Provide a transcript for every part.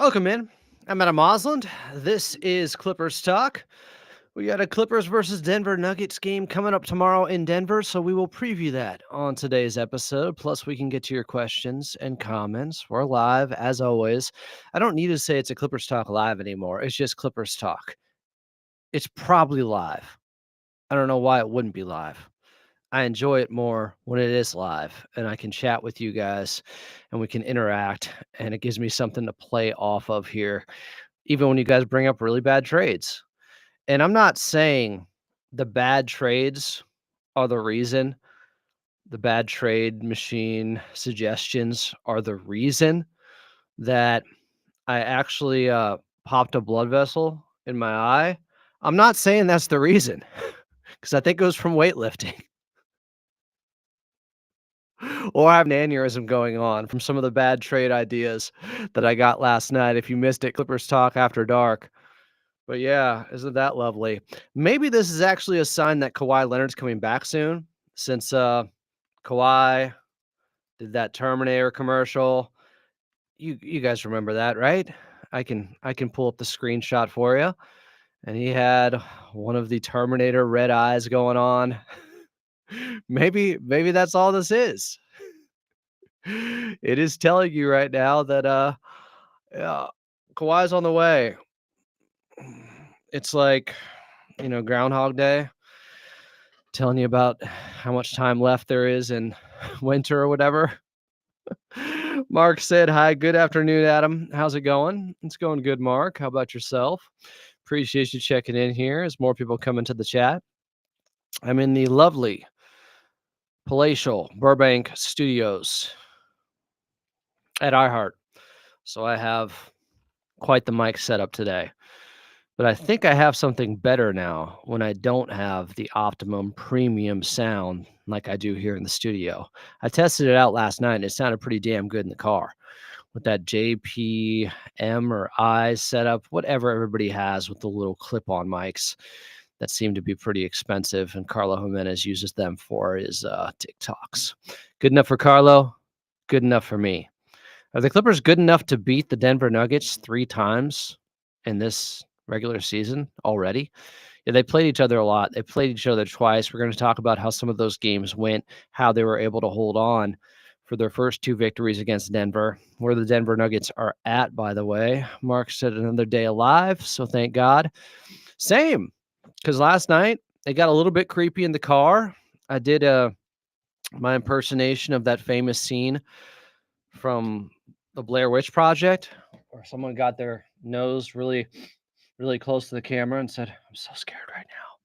Welcome in. I'm Adam Osland. This is Clippers Talk. We got a Clippers versus Denver Nuggets game coming up tomorrow in Denver, so we will preview that on today's episode. Plus, we can get to your questions and comments. We're live, as always. I don't need to say it's a Clippers Talk live anymore. It's just Clippers Talk. It's probably live. I don't know why it wouldn't be live. I enjoy it more when it is live and I can chat with you guys and we can interact, and it gives me something to play off of here even when you guys bring up really bad trades. And I'm not saying the bad trades are the reason, the bad trade machine suggestions are the reason that I actually popped a blood vessel in my eye. I'm not saying that's the reason because I think it goes from weightlifting or I have an aneurysm going on from some of the bad trade ideas that I got last night. If you missed it, Clippers Talk After Dark. But yeah, isn't that lovely? Maybe this is actually a sign that Kawhi Leonard's coming back soon, since Kawhi did that Terminator commercial. You guys remember that, right? I can pull up the screenshot for you. And he had one of the Terminator red eyes going on. Maybe that's all this is. It is telling you right now that yeah, Kawhi's on the way. It's like, Groundhog Day, telling you about how much time left there is in winter or whatever. Mark said, "Hi, good afternoon, Adam. How's it going?" It's going good, Mark. How about yourself? Appreciate you checking in here as more people come into the chat. I'm in the lovely palatial Burbank studios at iHeart. So I have quite the mic setup today. But I think I have something better now when I don't have the optimum premium sound like I do here in the studio. I tested it out last night and it sounded pretty damn good in the car with that JPM or I setup, whatever everybody has with the little clip-on mics that seem to be pretty expensive. And Carlo Jimenez uses them for his TikToks. Good enough for Carlo, good enough for me. Are the Clippers good enough to beat the Denver Nuggets 3 times in this regular season already? Yeah, they played each other a lot. They played each other twice. We're going to talk about how some of those games went, how they were able to hold on for their first 2 victories against Denver, where the Denver Nuggets are at, by the way. Mark said another day alive, so thank God. Same, because last night it got a little bit creepy in the car. I did my impersonation of that famous scene from the Blair Witch Project, where someone got their nose really, really close to the camera and said, "I'm so scared right now."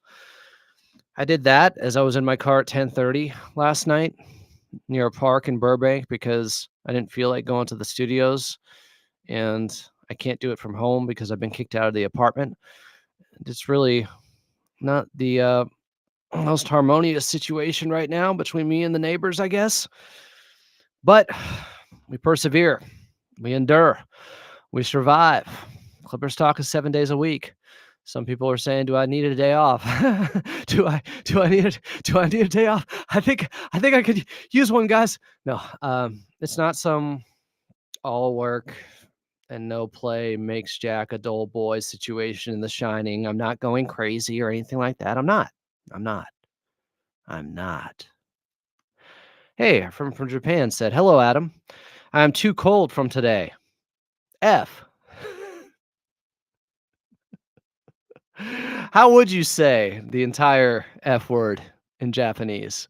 I did that as I was in my car at 10:30 last night near a park in Burbank because I didn't feel like going to the studios, and I can't do it from home because I've been kicked out of the apartment. It's really not the most harmonious situation right now between me and the neighbors, I guess. But we persevere, we endure, we survive. Clippers Talk is 7 days a week. Some people are saying, "Do I need a day off? Do I need a day off?" I think I could use one, guys. No, it's not some all work and no play makes Jack a dull boy situation in The Shining. I'm not going crazy or anything like that. I'm not. I'm not. I'm not. Hey, from Japan said, "Hello, Adam. I'm too cold from today. F." How would you say the entire F word in Japanese?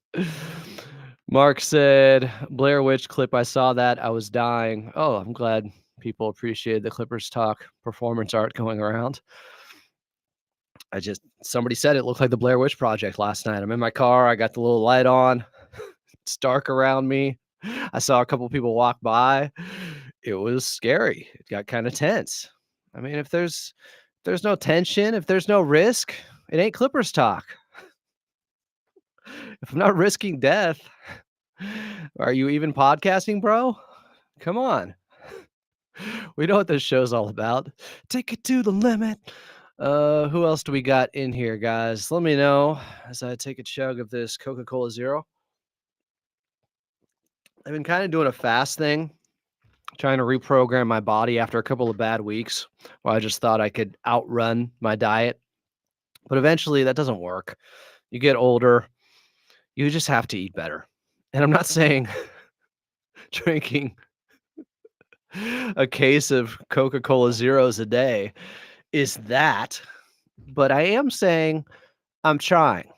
Mark said, "Blair Witch clip. I saw that. I was dying." Oh, I'm glad people appreciated the Clippers Talk performance art going around. Somebody said it looked like the Blair Witch Project last night. I'm in my car. I got the little light on. It's dark around me. I saw a couple people walk by. It was scary. It got kind of tense. I mean, if there's no tension, if there's no risk, it ain't Clippers Talk. If I'm not risking death, are you even podcasting, bro? Come on. We know what this show's all about. Take it to the limit. Who else do we got in here, guys? Let me know as I take a chug of this Coca-Cola Zero. I've been kind of doing a fast thing trying to reprogram my body after a couple of bad weeks where I just thought I could outrun my diet. But eventually that doesn't work. You get older, you just have to eat better. And I'm not saying drinking a case of Coca-Cola Zeros a day is that, but I am saying I'm trying.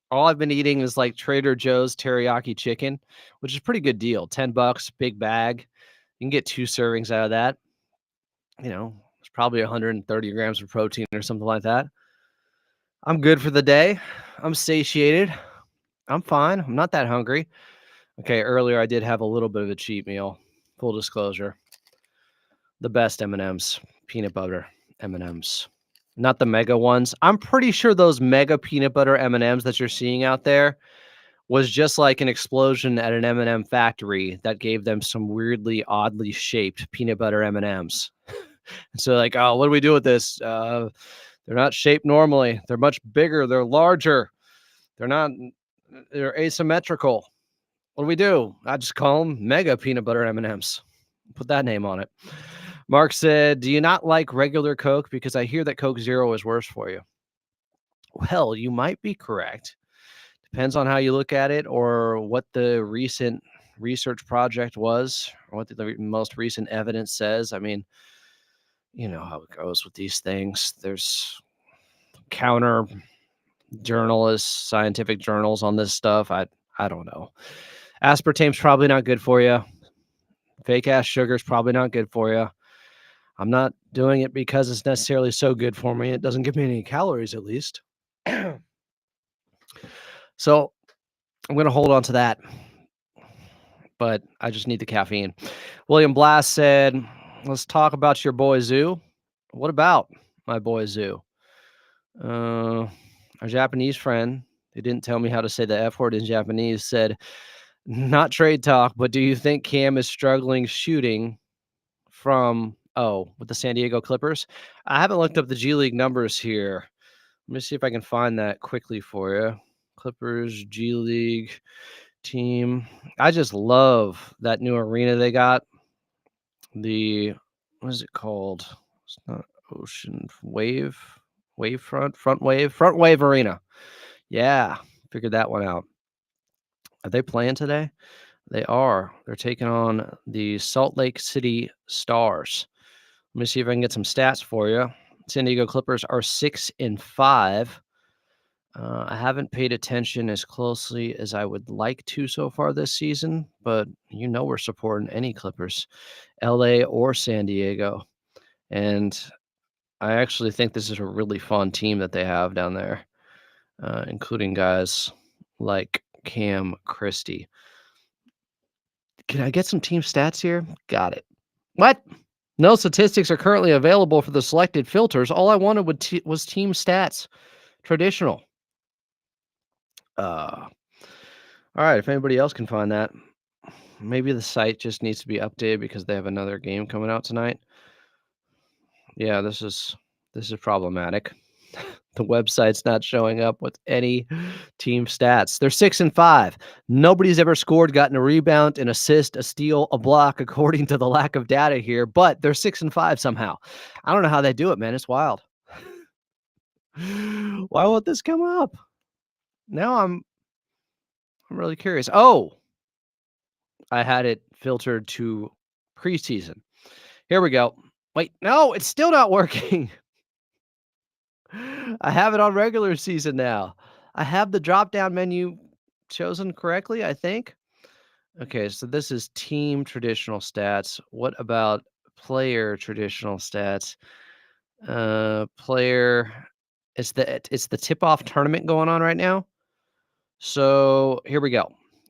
All I've been eating is like Trader Joe's teriyaki chicken, which is a pretty good deal. $10, big bag. You can get 2 servings out of that. It's probably 130 grams of protein or something like that. I'm good for the day. I'm satiated. I'm fine. I'm not that hungry. Okay, earlier I did have a little bit of a cheat meal. Full disclosure. The best M&Ms, peanut butter M&Ms. Not the mega ones. I'm pretty sure those mega peanut butter M&Ms that you're seeing out there was just like an explosion at an M&M factory that gave them some weirdly, oddly shaped peanut butter M&Ms. And so like, oh, what do we do with this? They're not shaped normally. They're much bigger. They're larger. They're asymmetrical. What do we do? I just call them mega peanut butter M&Ms. Put that name on it. Mark said, do you not like regular Coke? Because I hear that Coke Zero is worse for you. Well, you might be correct. Depends on how you look at it or what the recent research project was or what the most recent evidence says. I mean, you know how it goes with these things. There's counter journalists, scientific journals on this stuff. I don't know. Aspartame's probably not good for you. Fake ass sugar is probably not good for you. I'm not doing it because it's necessarily so good for me. It doesn't give me any calories, at least. So I'm going to hold on to that. But I just need the caffeine. William Blast said, let's talk about your boy Zoo. What about my boy Zoo? Our Japanese friend, who didn't tell me how to say the F word in Japanese, said, not trade talk, but do you think Cam is struggling shooting with the San Diego Clippers? I haven't looked up the G League numbers here. Let me see if I can find that quickly for you. Clippers, G League team. I just love that new arena they got. What is it called? It's not Ocean Front Wave Arena. Yeah, figured that one out. Are they playing today? They are. They're taking on the Salt Lake City Stars. Let me see if I can get some stats for you. San Diego Clippers are 6-5. I haven't paid attention as closely as I would like to so far this season, but we're supporting any Clippers, LA or San Diego. And I actually think this is a really fun team that they have down there, including guys like Cam Christie. Can I get some team stats here? Got it. What? No statistics are currently available for the selected filters. All I wanted was team stats. Traditional. All right, if anybody else can find that, maybe the site just needs to be updated because they have another game coming out tonight. Yeah, this is problematic. The website's not showing up with any team stats. They're 6-5. Nobody's ever scored, gotten a rebound, an assist, a steal, a block, according to the lack of data here, but they're 6-5 somehow. I don't know how they do it, man. It's wild. Why won't this come up? Now I'm really curious. Oh, I had it filtered to preseason. Here we go. Wait, no, it's still not working. I have it on regular season now. I have the drop-down menu chosen correctly, I think. Okay, so this is team traditional stats. What about player traditional stats? Player, it's the tip-off tournament going on right now. So here we go.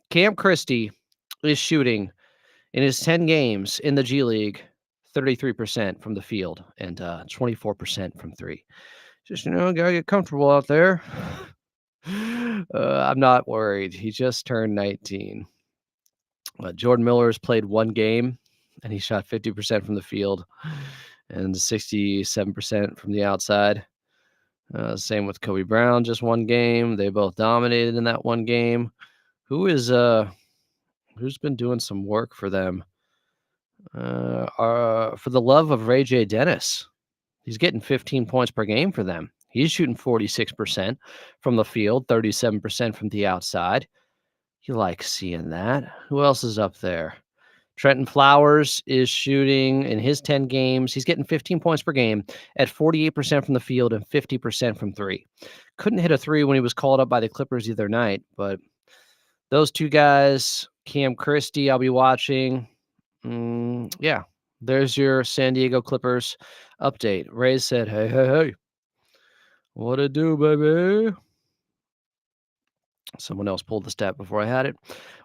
Cam Christie is shooting in his 10 games in the G League, 33% from the field and 24% from three. Just, gotta get comfortable out there. I'm not worried. He just turned 19. Jordan Miller has played one game, and he shot 50% from the field and 67% from the outside. Same with Kobe Brown, just one game. They both dominated in that one game. Who's been doing some work for them? For the love of Ray J. Dennis. He's getting 15 points per game for them. He's shooting 46% from the field, 37% from the outside. You like seeing that. Who else is up there? Trenton Flowers is shooting in his 10 games. He's getting 15 points per game at 48% from the field and 50% from three. Couldn't hit a three when he was called up by the Clippers either night, but those two guys, Cam Christie, I'll be watching. Yeah, there's your San Diego Clippers update. Ray said, hey, hey, hey. What it do, baby? Someone else pulled the stat before I had it.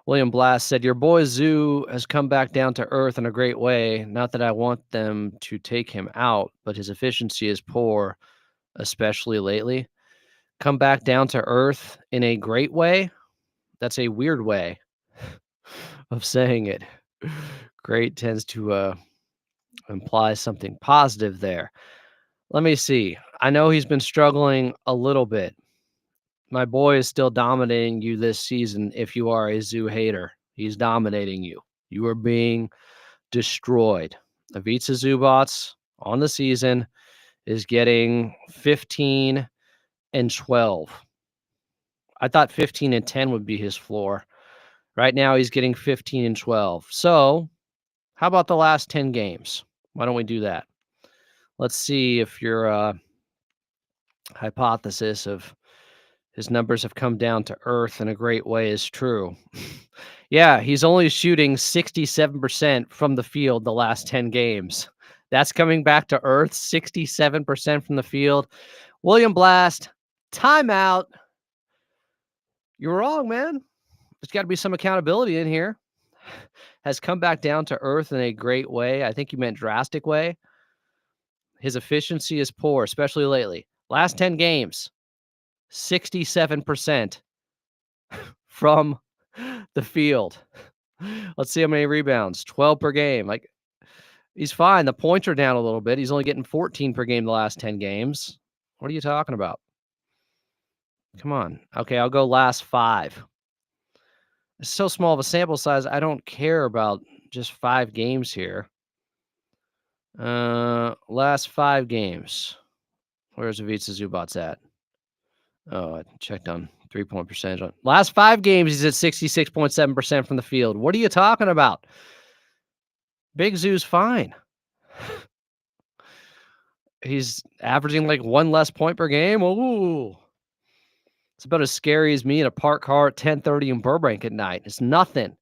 William Blast said, your boy Zoo has come back down to earth in a great way. Not that I want them to take him out, but his efficiency is poor, especially lately. Come back down to earth in a great way? That's a weird way of saying it. Great tends to imply something positive there. Let me see. I know he's been struggling a little bit. My boy is still dominating you this season if you are a Zoo hater. He's dominating you. You are being destroyed. Ivica Zubats on the season is getting 15 and 12. I thought 15 and 10 would be his floor. Right now he's getting 15 and 12. So how about the last 10 games? Why don't we do that? Let's see if your hypothesis of his numbers have come down to earth in a great way is true. Yeah, he's only shooting 67% from the field the last 10 games. That's coming back to earth, 67% from the field. William Blast, timeout. You're wrong, man. There's got to be some accountability in here. Has come back down to earth in a great way. I think you meant drastic way. His efficiency is poor, especially lately. Last 10 games, 67% from the field. Let's see how many rebounds. 12 per game. Like, he's fine. The points are down a little bit. He's only getting 14 per game the last 10 games. What are you talking about? Come on. Okay, I'll go last 5. It's so small of a sample size. I don't care about just 5 games here. Last 5 games. Where's Ivica Zubats at? Oh, I checked on 3-point percentage. Last 5 games, he's at 66.7% from the field. What are you talking about? Big Zoo's fine. He's averaging like 1 less point per game. Ooh. It's about as scary as me in a park car at 10:30 in Burbank at night. It's nothing.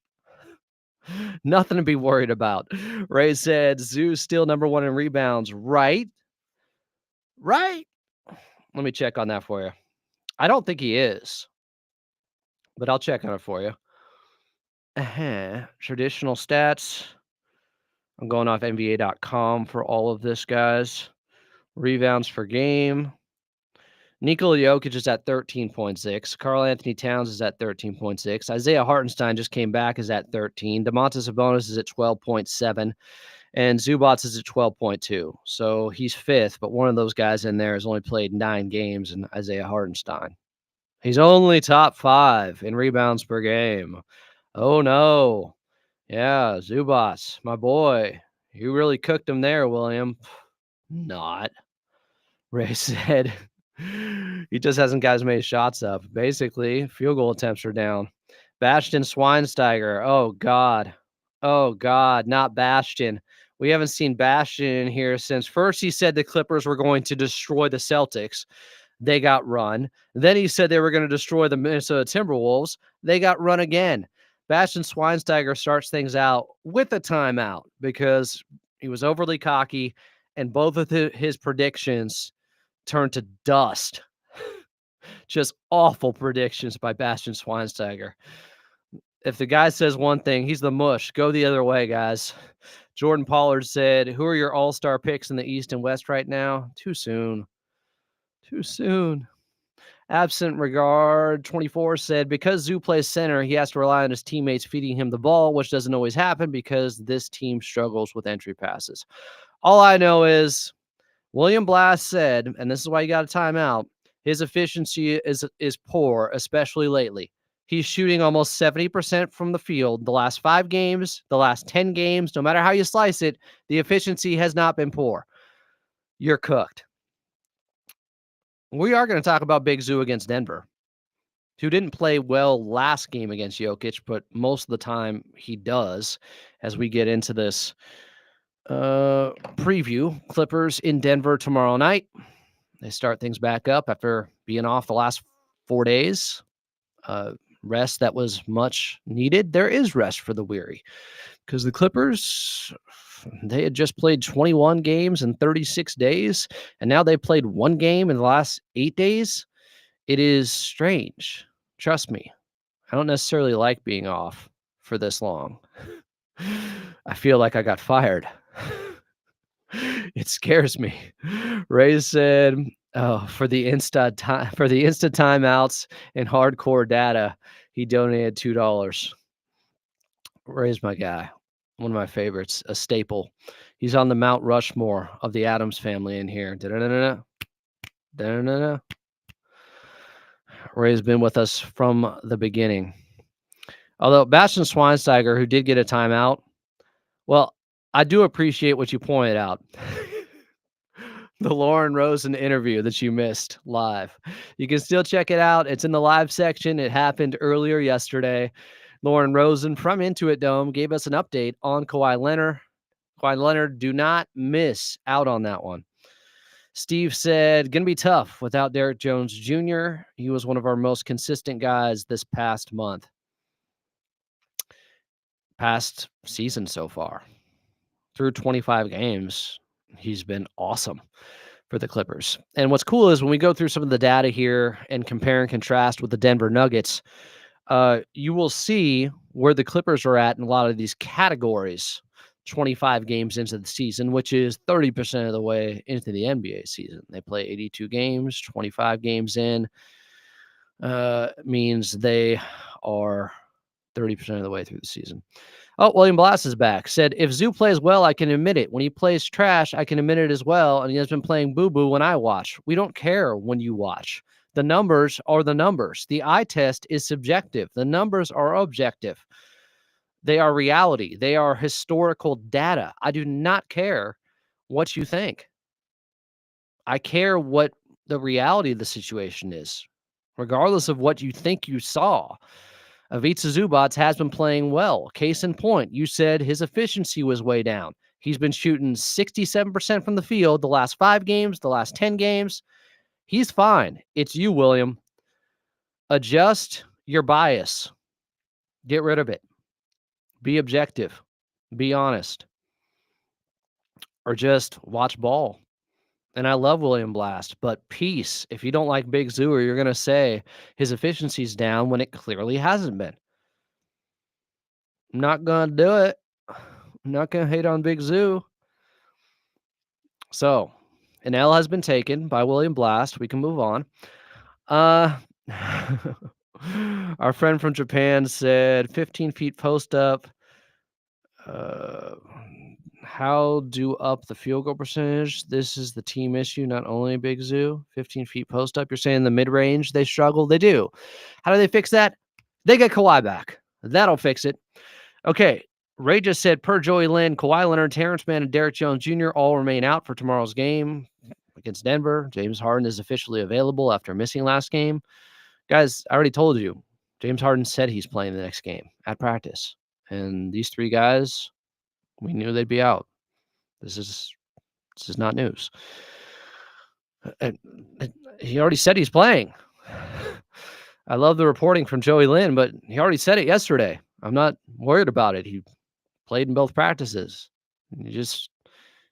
Nothing to be worried about. Ray said, Zoo's still number 1 in rebounds. Right? Right? Let me check on that for you. I don't think he is, but I'll check on it for you. Traditional stats. I'm going off NBA.com for all of this, guys. Rebounds per game. Nikola Jokic is at 13.6. Karl Anthony Towns is at 13.6. Isaiah Hartenstein just came back, is at 13. Domantas Sabonis is at 12.7. And Zubats is at 12.2. So he's 5th, but one of those guys in there has only played 9 games, and Isaiah Hartenstein. He's only top 5 in rebounds per game. Oh, no. Yeah, Zubats, my boy. You really cooked him there, William. Not. Ray said he just hasn't got as many shots up. Basically, field goal attempts are down. Bastian Schweinsteiger. Oh, God. Oh, God. Not Bastian. We haven't seen Bastian in here since first he said the Clippers were going to destroy the Celtics. They got run. Then he said they were going to destroy the Minnesota Timberwolves. They got run again. Bastian Schweinsteiger starts things out with a timeout because he was overly cocky, and both of his predictions turned to dust. Just awful predictions by Bastian Schweinsteiger. If the guy says one thing, he's the mush. Go the other way, guys. Jordan Pollard said, who are your all-star picks in the East and West right now? Too soon. Too soon. Absent Regard 24 said, because Zoo plays center, he has to rely on his teammates feeding him the ball, which doesn't always happen because this team struggles with entry passes. All I know is William Blast said, and this is why you got a timeout, his efficiency is poor, especially lately. He's shooting almost 70% from the field. The last 5 games, the last 10 games, no matter how you slice it, the efficiency has not been poor. You're cooked. We are going to talk about Big Zoo against Denver, who didn't play well last game against Jokic, but most of the time he does as we get into this preview. Clippers in Denver tomorrow night. They start things back up after being off the last 4 days. Rest that was much needed. There is rest for the weary because the Clippers, they had just played 21 games in 36 days, and now they played 1 game in the last 8 days. It is strange. Trust me. I don't necessarily like being off for this long. I feel like I got fired. It scares me. Ray said, "Oh, for the Insta timeouts and hardcore data, he donated $2." Ray's my guy, one of my favorites, a staple. He's on the Mount Rushmore of the Addams family in here. Da-da-da-da. Da-da-da-da. Ray's been with us from the beginning. Although Bastian Schweinsteiger, who did get a timeout, well, I do appreciate what you pointed out. The Lauren Rosen interview that you missed live. You can still check it out. It's in the live section. It happened earlier yesterday. Lauren Rosen from Intuit Dome gave us an update on Kawhi Leonard. Kawhi Leonard, do not miss out on that one. Steve said, going to be tough without Derek Jones Jr. He was one of our most consistent guys this past month. Past season so far. Through 25 games, he's been awesome for the Clippers. And what's cool is when we go through some of the data here and compare and contrast with the Denver Nuggets, you will see where the Clippers are at in a lot of these categories 25 games into the season, which is 30% of the way into the NBA season. They play 82 games, 25 games in means they are 30% of the way through the season. Oh, William Blass is back. Said, if Zoo plays well, I can admit it. When he plays trash, I can admit it as well. And he has been playing boo-boo when I watch. We don't care when you watch. The numbers are the numbers. The eye test is subjective. The numbers are objective. They are reality. They are historical data. I do not care what you think. I care what the reality of the situation is, regardless of what you think you saw. Ivica Zubac has been playing well. Case in point, you said his efficiency was way down. He's been shooting 67% from the field the last 5 games, the last 10 games. He's fine. It's you, William. Adjust your bias. Get rid of it. Be objective. Be honest. Or just watch ball. And I love William Blast, but peace. If you don't like Big Zoo, you're going to say his efficiency's down when it clearly hasn't been. I'm not going to do it. I'm not going to hate on Big Zoo. So, an L has been taken by William Blast. We can move on. Our friend from Japan said 15 feet post up. How do up the field goal percentage? This is the team issue, not only Big Zoo. 15 feet post up. You're saying the mid range they struggle? They do. How do they fix that? They get Kawhi back. That'll fix it. Okay. Ray just said, per Joey Lynn, Kawhi Leonard, Terrence Mann, and Derek Jones Jr. all remain out for tomorrow's game against Denver. James Harden is officially available after missing last game. Guys, I already told you, James Harden said he's playing the next game at practice. And these 3 guys, we knew they'd be out. This is not news. He already said he's playing. I love the reporting from Joey Lynn, but he already said it yesterday. I'm not worried about it. He played in both practices. He just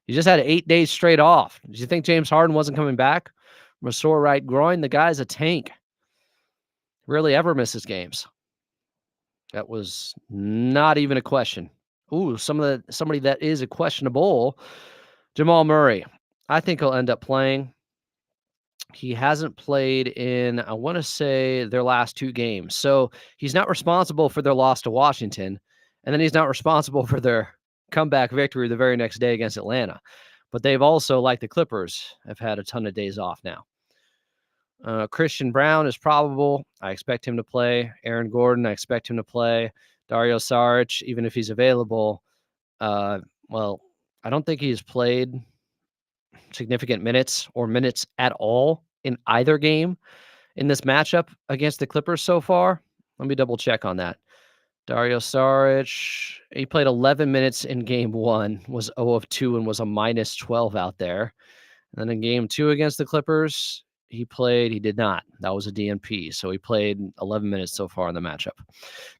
had 8 days straight off. Did you think James Harden wasn't coming back from a sore right groin? The guy's a tank. Rarely ever misses games. That was not even a question. Ooh, somebody that is a questionable. Jamal Murray. I think he'll end up playing. He hasn't played in, I want to say, their last 2 games. So he's not responsible for their loss to Washington. And then he's not responsible for their comeback victory the very next day against Atlanta. But they've also, like the Clippers, have had a ton of days off now. Christian Brown is probable. I expect him to play. Aaron Gordon, I expect him to play. Dario Saric, even if he's available. Well, I don't think he's played significant minutes or minutes at all in either game in this matchup against the Clippers so far. Let me double check on that. Dario Saric, he played 11 minutes in game 1, was 0 of 2 and was a minus 12 out there. And then in game 2 against the Clippers, he did not. That was a DNP. So he played 11 minutes so far in the matchup.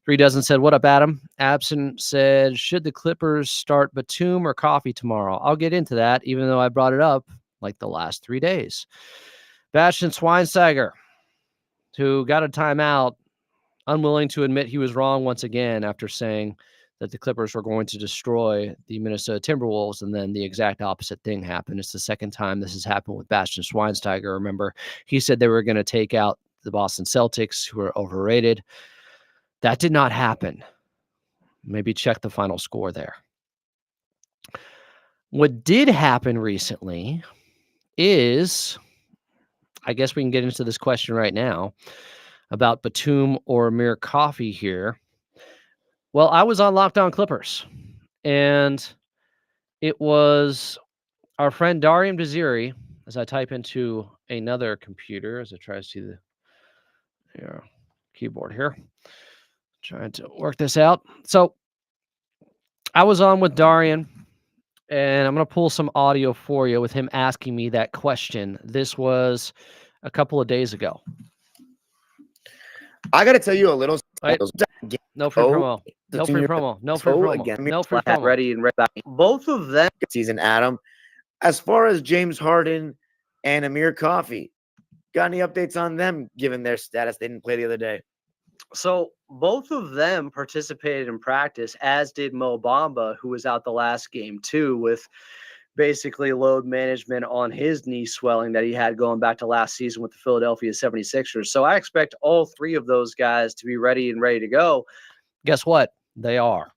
3 Dozen said, "What up, Adam?" Absent said, "Should the Clippers start Batum or Coffey tomorrow?" I'll get into that, even though I brought it up like the last 3 days. Bastian Schweinsteiger, who got a timeout, unwilling to admit he was wrong once again after saying that the Clippers were going to destroy the Minnesota Timberwolves, and then the exact opposite thing happened. It's the second time this has happened with Bastian Schweinsteiger. Remember, he said they were going to take out the Boston Celtics, who are overrated. That did not happen. Maybe check the final score there. What did happen recently is, I guess we can get into this question right now about Batum or Amir Coffey here. Well, I was on Locked On Clippers, and it was our friend Darium Desiri, as I type into another computer, as I try to see the keyboard here, trying to work this out. So I was on with Darian, and I'm going to pull some audio for you with him asking me that question. This was a couple of days ago. I got to tell you a little. Right. No free promo. No free promo. No free promo. No free promo. Ready and ready. Both of them season, Adam. As far as James Harden and Amir Coffey, got any updates on them given their status? They didn't play the other day. So both of them participated in practice, as did Mo Bamba, who was out the last game too, with basically load management on his knee swelling that he had going back to last season with the Philadelphia 76ers. So I expect all 3 of those guys to be ready to go. Guess what? They are.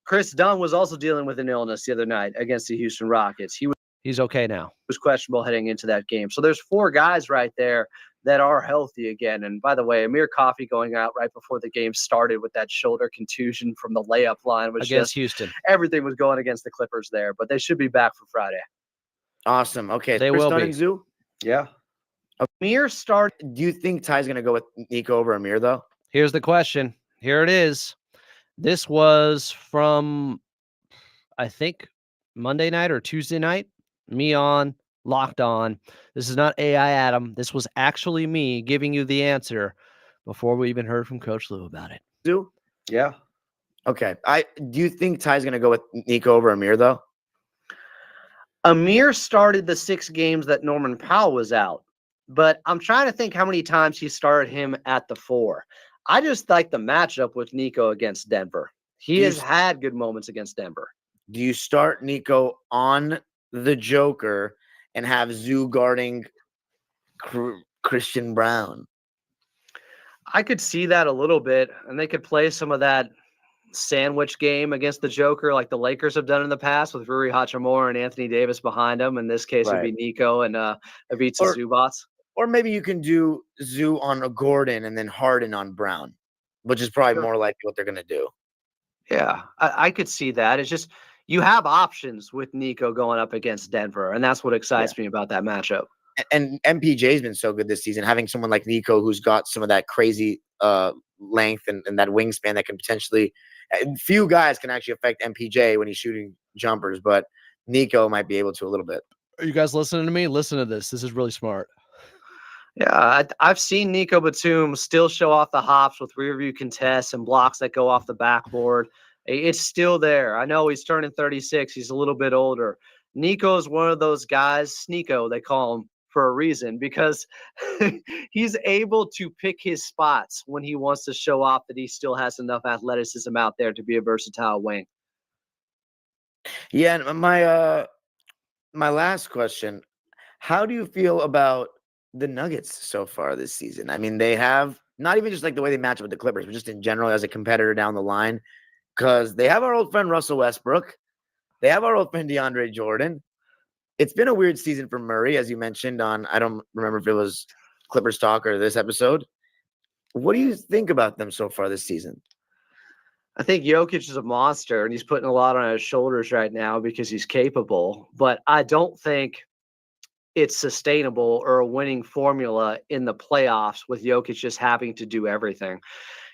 Chris Dunn was also dealing with an illness the other night against the Houston Rockets. He's okay now. He was questionable heading into that game. So there's 4 guys right there that are healthy again. And by the way, Amir Coffey going out right before the game started with that shoulder contusion from the layup line was against Houston. Everything was going against the Clippers there, but they should be back for Friday. Awesome. Okay. They will be. Zoo? Yeah. Amir started. Do you think Ty's going to go with Nico over Amir, though? Here's the question. Here it is. This was from, I think, Monday night or Tuesday night. Me on Locked On. This is not AI Adam. This was actually me giving you the answer before we even heard from Coach Lou about it. Zoo? Yeah. Okay. Do you think Ty's going to go with Nico over Amir, though? Amir started the 6 games that Norman Powell was out, but I'm trying to think how many times he started him at the 4. I just like the matchup with Nico against Denver. He has had good moments against Denver. Do you start Nico on the Joker and have Zoo guarding Christian Brown? I could see that a little bit, and they could play some of that sandwich game against the Joker like the Lakers have done in the past with Rui Hachimura and Anthony Davis behind him. In this case, it would be Nico and Ivica Zubac. Or maybe you can do Zoo on a Gordon and then Harden on Brown, which is probably more likely what they're going to do. Yeah, I could see that. It's just you have options with Nico going up against Denver, and that's what excites me about that matchup. And MPJ's been so good this season, having someone like Nico who's got some of that crazy length and that wingspan that can potentially – few guys can actually affect MPJ when he's shooting jumpers, but Nico might be able to a little bit. Are you guys listening to me? Listen to this. This is really smart. Yeah, I've seen Nico Batum still show off the hops with rear view contests and blocks that go off the backboard. It's still there. I know he's turning 36. He's a little bit older. Nico is one of those guys, Sneeko, they call him for a reason, because he's able to pick his spots when he wants to show off that he still has enough athleticism out there to be a versatile wing. Yeah, and my last question, how do you feel about the Nuggets so far this season? I mean, they have not even just like the way they match up with the Clippers, but just in general as a competitor down the line, because they have our old friend Russell Westbrook. They have our old friend DeAndre Jordan. It's been a weird season for Murray, as you mentioned on, I don't remember if it was Clippers talk or this episode. What do you think about them so far this season? I think Jokic is a monster, and he's putting a lot on his shoulders right now because he's capable. But I don't think it's sustainable or a winning formula in the playoffs with Jokic just having to do everything.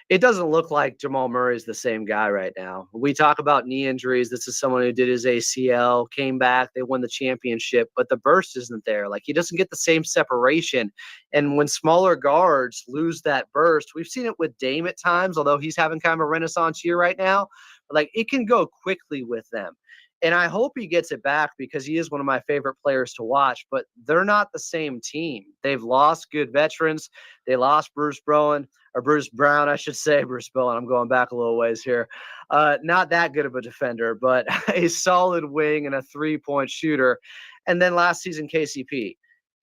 It doesn't look like Jamal Murray is the same guy right now. We talk about knee injuries. This is someone who did his ACL, came back, they won the championship, but the burst isn't there. Like, he doesn't get the same separation. And when smaller guards lose that burst, we've seen it with Dame at times, although he's having kind of a renaissance year right now. But like, it can go quickly with them. And I hope he gets it back because he is one of my favorite players to watch, but they're not the same team. They've lost good veterans. They lost Bruce Brown, I should say. Bruce Bowen, I'm going back a little ways here. Not that good of a defender, but a solid wing and a three-point shooter. And then last season, KCP.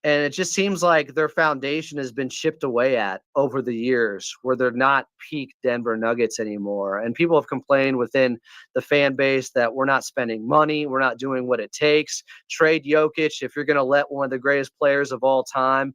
And it just seems like their foundation has been chipped away at over the years where they're not peak Denver Nuggets anymore. And people have complained within the fan base that we're not spending money. We're not doing what it takes. Trade Jokic if you're going to let one of the greatest players of all time,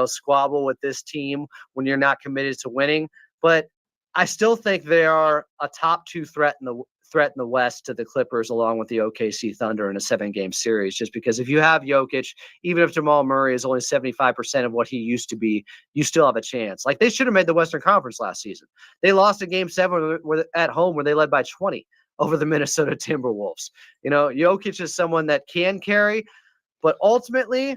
squabble with this team when you're not committed to winning. But I still think they are a top two threat in the West to the Clippers, along with the OKC Thunder in a 7-game series. Just because if you have Jokic, even if Jamal Murray is only 75% of what he used to be, you still have a chance. Like, they should have made the Western Conference last season. They lost a Game 7 at home where they led by 20 over the Minnesota Timberwolves. Jokic is someone that can carry, but ultimately,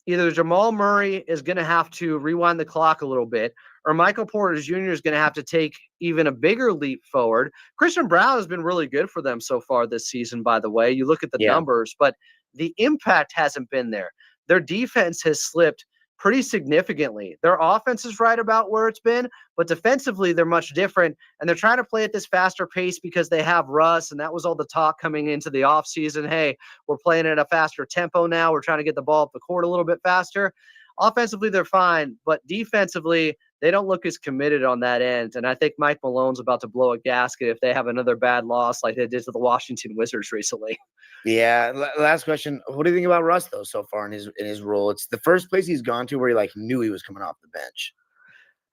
either Jamal Murray is going to have to rewind the clock a little bit, or Michael Porter Jr. is going to have to take even a bigger leap forward. Christian Brown has been really good for them so far this season, by the way. You look at the numbers, but the impact hasn't been there. Their defense has slipped pretty significantly. Their offense is right about where it's been, but defensively they're much different, and they're trying to play at this faster pace because they have Russ, and that was all the talk coming into the offseason. Hey, we're playing at a faster tempo now. We're trying to get the ball up the court a little bit faster. Offensively, they're fine, but defensively, they don't look as committed on that end. And I think Mike Malone's about to blow a gasket if they have another bad loss like they did to the Washington Wizards recently. Yeah. Last question. What do you think about Russ, though, so far in his role? It's the first place he's gone to where he knew he was coming off the bench.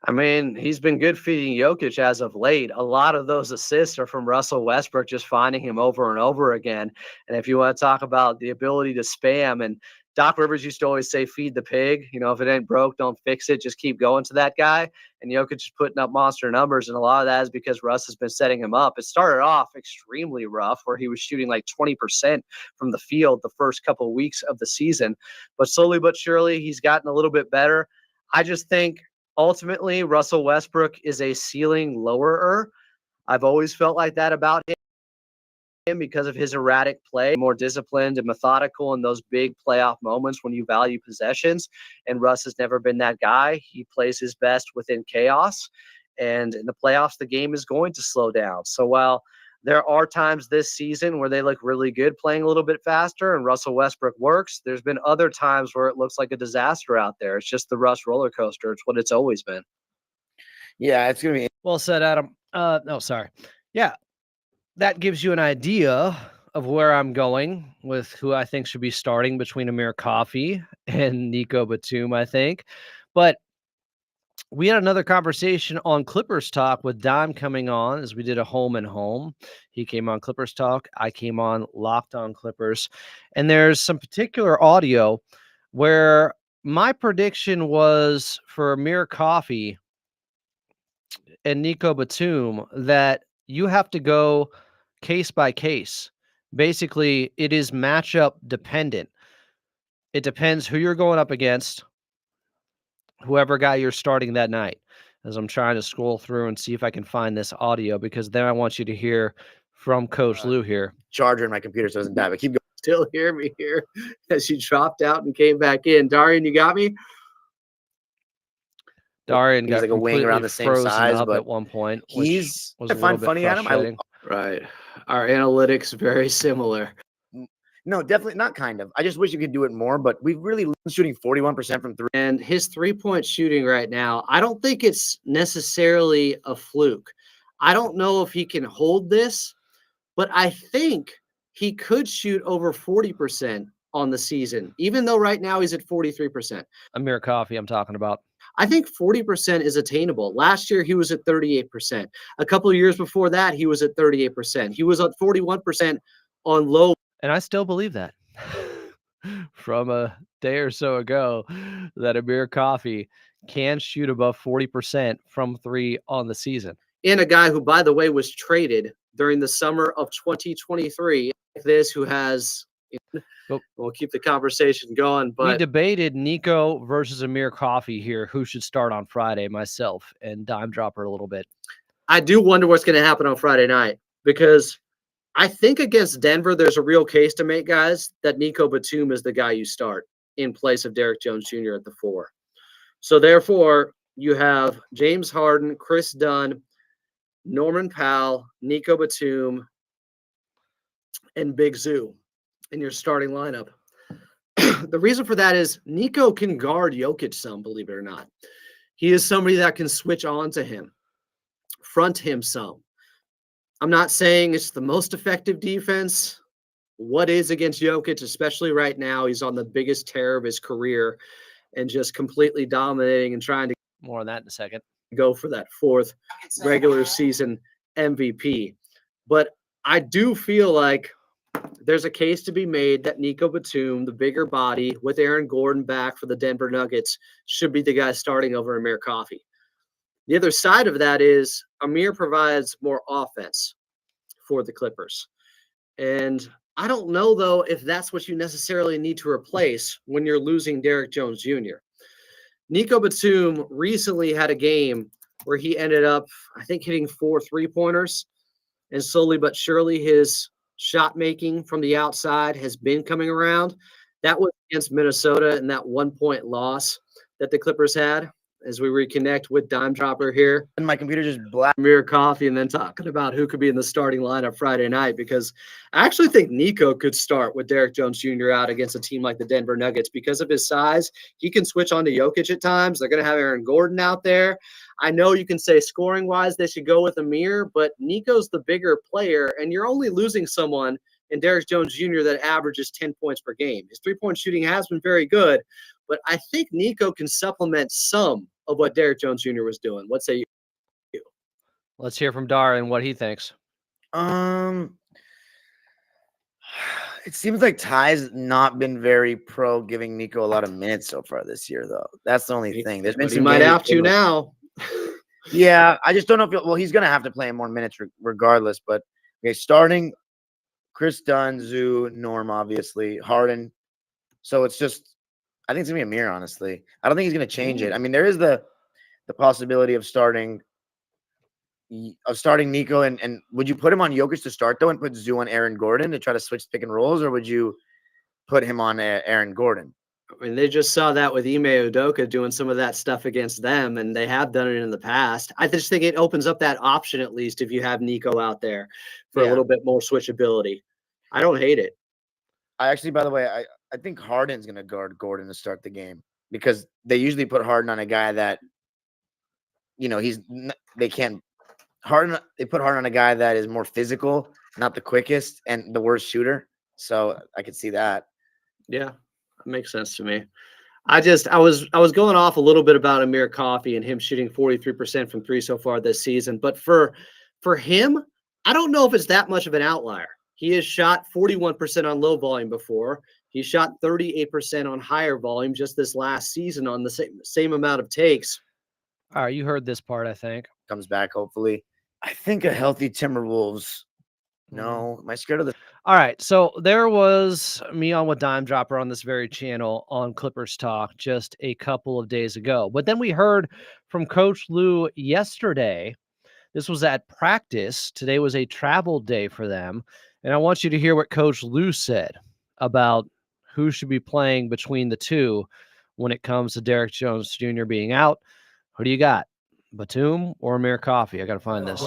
I mean, he's been good feeding Jokic as of late. A lot of those assists are from Russell Westbrook just finding him over and over again. And if you want to talk about the ability to spam, and Doc Rivers used to always say, feed the pig. If it ain't broke, don't fix it. Just keep going to that guy. And Jokic is putting up monster numbers. And a lot of that is because Russ has been setting him up. It started off extremely rough where he was shooting like 20% from the field the first couple of weeks of the season. But slowly but surely, he's gotten a little bit better. I just think ultimately, Russell Westbrook is a ceiling lowerer. I've always felt like that about him because of his erratic play, more disciplined and methodical in those big playoff moments when you value possessions. And Russ has never been that guy. He plays his best within chaos. And in the playoffs, the game is going to slow down. So while there are times this season where they look really good playing a little bit faster and Russell Westbrook works, there's been other times where it looks like a disaster out there. It's just the Russ roller coaster. It's what it's always been. Yeah, it's going to be. Well said, Adam. No, sorry. Yeah, that gives you an idea of where I'm going with who I think should be starting between Amir Coffey and Nico Batum, I think. But we had another conversation on Clippers Talk with Dime coming on as we did a home and home. He came on Clippers Talk. I came on Locked on Clippers. And there's some particular audio where my prediction was for Amir Coffey and Nico Batum that you have to go case by case. Basically, it is matchup dependent. It depends who you're going up against, whoever guy you're starting that night. As I'm trying to scroll through and see if I can find this audio, because then I want you to hear from Coach Lou here. Charger in my computer so it doesn't die, but keep going. Still hear me here as you dropped out and came back in. Darian, you got me? Darian got like a wing around the same size, up but at one point. He's was I find funny, Adam. Right. Our analytics very similar. No, definitely not kind of. I just wish you could do it more, but we've really been shooting 41% from three. And his three-point shooting right now, I don't think it's necessarily a fluke. I don't know if he can hold this, but I think he could shoot over 40% on the season, even though right now he's at 43%. Amir Coffey, I'm talking about. I think 40% is attainable. Last year, he was at 38%. A couple of years before that, he was at 38%. He was at 41% on low. And I still believe that from a day or so ago that Amir Coffey can shoot above 40% from three on the season. And a guy who, by the way, was traded during the summer of 2023. This who has, we'll keep the conversation going. But we debated Nico versus Amir Coffey here, who should start on Friday, myself and Dime Dropper a little bit. I do wonder what's going to happen on Friday night, because I think against Denver, there's a real case to make, guys, that Nico Batum is the guy you start in place of Derrick Jones Jr. at the 4. So therefore, you have James Harden, Chris Dunn, Norman Powell, Nico Batum, and Big Zoo in your starting lineup. The reason for that is Nico can guard Jokic some, believe it or not. He is somebody that can switch on to him, front him some. I'm not saying it's the most effective defense. What is against Jokic, especially right now, he's on the biggest tear of his career and just completely dominating and trying to more on that in a second. Go for that 4th regular season MVP. But I do feel like there's a case to be made that Nico Batum, the bigger body with Aaron Gordon back for the Denver Nuggets, should be the guy starting over Amir Coffey. The other side of that is Amir provides more offense for the Clippers. And I don't know, though, if that's what you necessarily need to replace when you're losing Derrick Jones Jr. Nico Batum recently had a game where he ended up, I think, hitting 4 3-pointers. And slowly but surely, his shot making from the outside has been coming around. That was against Minnesota in that 1-point loss that the Clippers had. As we reconnect with Dime Dropper here. And my computer just blacked. Amir Coffey, and then talking about who could be in the starting lineup Friday night, because I actually think Nico could start with Derrick Jones Jr. out against a team like the Denver Nuggets because of his size. He can switch on to Jokic at times. They're going to have Aaron Gordon out there. I know you can say scoring-wise they should go with Amir, but Nico's the bigger player, and you're only losing someone in Derrick Jones Jr. that averages 10 points per game. His three-point shooting has been very good, but I think Nico can supplement some of what Derrick Jones Jr. was doing. What say you? Let's hear from Dar and what he thinks. It seems like Ty's not been very pro giving Nico a lot of minutes so far this year, though. That's the only thing. There's been some. He might have to now. Yeah, I just don't know if he's going to have to play more minutes regardless. But okay, starting Chris Dunn, Zoo, Norm, obviously, Harden. So it's just. I think it's going to be Amir, honestly. I don't think he's going to change it. I mean, there is the possibility of starting Nico. And would you put him on Jokic to start, though, and put Zoo on Aaron Gordon to try to switch pick and rolls, or would you put him on Aaron Gordon? I mean, they just saw that with Ime Udoka doing some of that stuff against them, and they have done it in the past. I just think it opens up that option, at least, if you have Nico out there for a little bit more switchability. I don't hate it. I actually, by the way, I think Harden's going to guard Gordon to start the game because they usually put Harden on a guy that, they put Harden on a guy that is more physical, not the quickest and the worst shooter. So I could see that. Yeah, that makes sense to me. I was going off a little bit about Amir Coffey and him shooting 43% from 3 so far this season. But for him, I don't know if it's that much of an outlier. He has shot 41% on low volume before. He shot 38% on higher volume just this last season on the same amount of takes. All right, you heard this part, I think. Comes back, hopefully. I think a healthy Timberwolves. No, am I scared of the? All right, so there was me on with Dime Dropper on this very channel on Clippers Talk just a couple of days ago. But then we heard from Coach Lue yesterday. This was at practice. Today was a travel day for them. And I want you to hear what Coach Lue said about who should be playing between the two when it comes to Derrick Jones Jr. being out. Who do you got, Batum or Amir Coffey? I got to find this.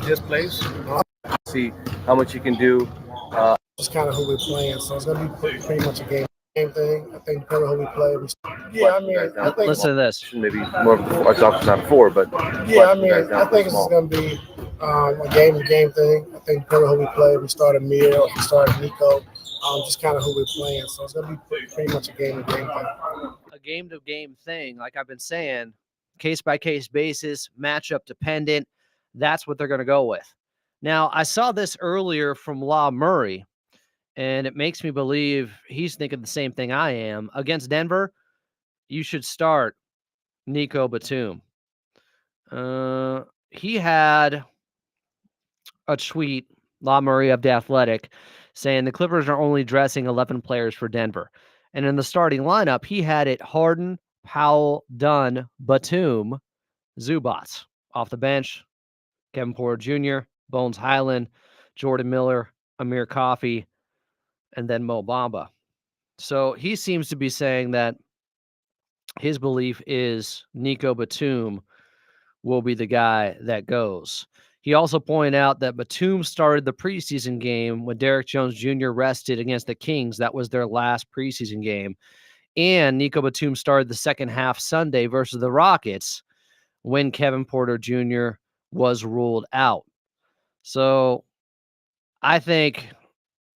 His place, see how much he can do. Just kind of who we're playing, so it's going to be pretty much a game thing. I think depending on who we play. I think listen to this. Maybe more of the starts off, not 4, but I think it's going to be A game-to-game thing. I think depending on who we play, we start Amir or if we start Nico, just kind of who we're playing. So it's going to be pretty much a game-to-game thing. A game to game thing, like I've been saying, case by case basis, matchup dependent. That's what they're going to go with. Now, I saw this earlier from Law Murray, and it makes me believe he's thinking the same thing I am. Against Denver, you should start Nico Batum. He had a tweet, Law Murray of The Athletic, saying the Clippers are only dressing 11 players for Denver. And in the starting lineup, he had it Harden, Powell, Dunn, Batum, Zubats. Off the bench, Kevin Porter Jr., Bones Highland, Jordan Miller, Amir Coffey, and then Mo Bamba. So he seems to be saying that his belief is Nico Batum will be the guy that goes. He also pointed out that Batum started the preseason game when Derrick Jones Jr. rested against the Kings. That was their last preseason game. And Nico Batum started the second half Sunday versus the Rockets when Kevin Porter Jr. was ruled out. So I think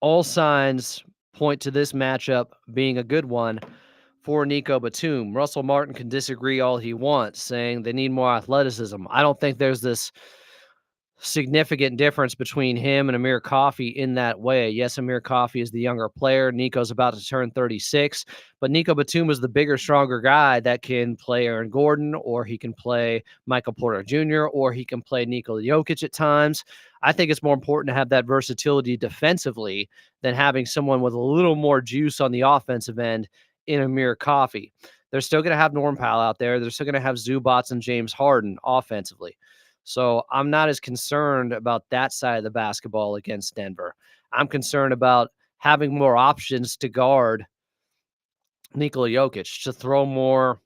all signs point to this matchup being a good one for Nico Batum. Russell Martin can disagree all he wants, saying they need more athleticism. I don't think there's this significant difference between him and Amir Coffey in that way. Yes, Amir Coffey is the younger player. Nico's about to turn 36, but Nico Batum is the bigger, stronger guy that can play Aaron Gordon, or he can play Michael Porter Jr., or he can play Nikola Jokic at times. I think it's more important to have that versatility defensively than having someone with a little more juice on the offensive end in Amir Coffey. They're still going to have Norm Powell out there. They're still going to have Zubats and James Harden offensively. So I'm not as concerned about that side of the basketball against Denver. I'm concerned about having more options to guard Nikola Jokic, to throw more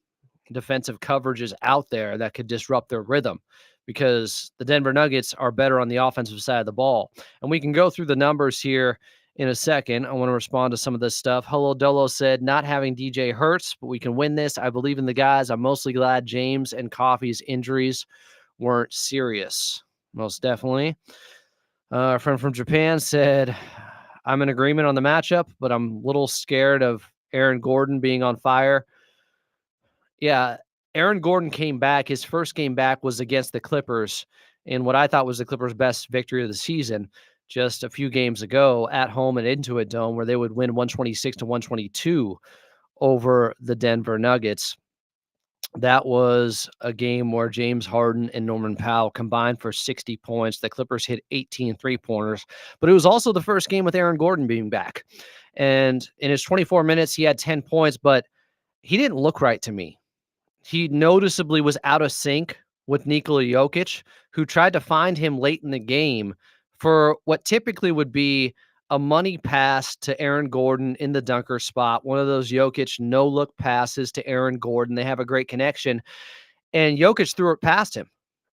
defensive coverages out there that could disrupt their rhythm, because the Denver Nuggets are better on the offensive side of the ball. And we can go through the numbers here in a second. I want to respond to some of this stuff. Hello Dolo said, not having DJ hurts, but we can win this. I believe in the guys. I'm mostly glad James and Coffey's injuries weren't serious. Most definitely. A friend from Japan said, I'm in agreement on the matchup, but I'm a little scared of Aaron Gordon being on fire. Yeah, Aaron Gordon came back. His first game back was against the Clippers in what I thought was the Clippers' best victory of the season just a few games ago at home at Intuit Dome, where they would win 126-122 over the Denver Nuggets. That was a game where James Harden and Norman Powell combined for 60 points. The Clippers hit 18 three-pointers, but it was also the first game with Aaron Gordon being back. And in his 24 minutes, he had 10 points, but he didn't look right to me. He noticeably was out of sync with Nikola Jokic, who tried to find him late in the game for what typically would be a money pass to Aaron Gordon in the dunker spot, one of those Jokic no-look passes to Aaron Gordon. They have a great connection, and Jokic threw it past him,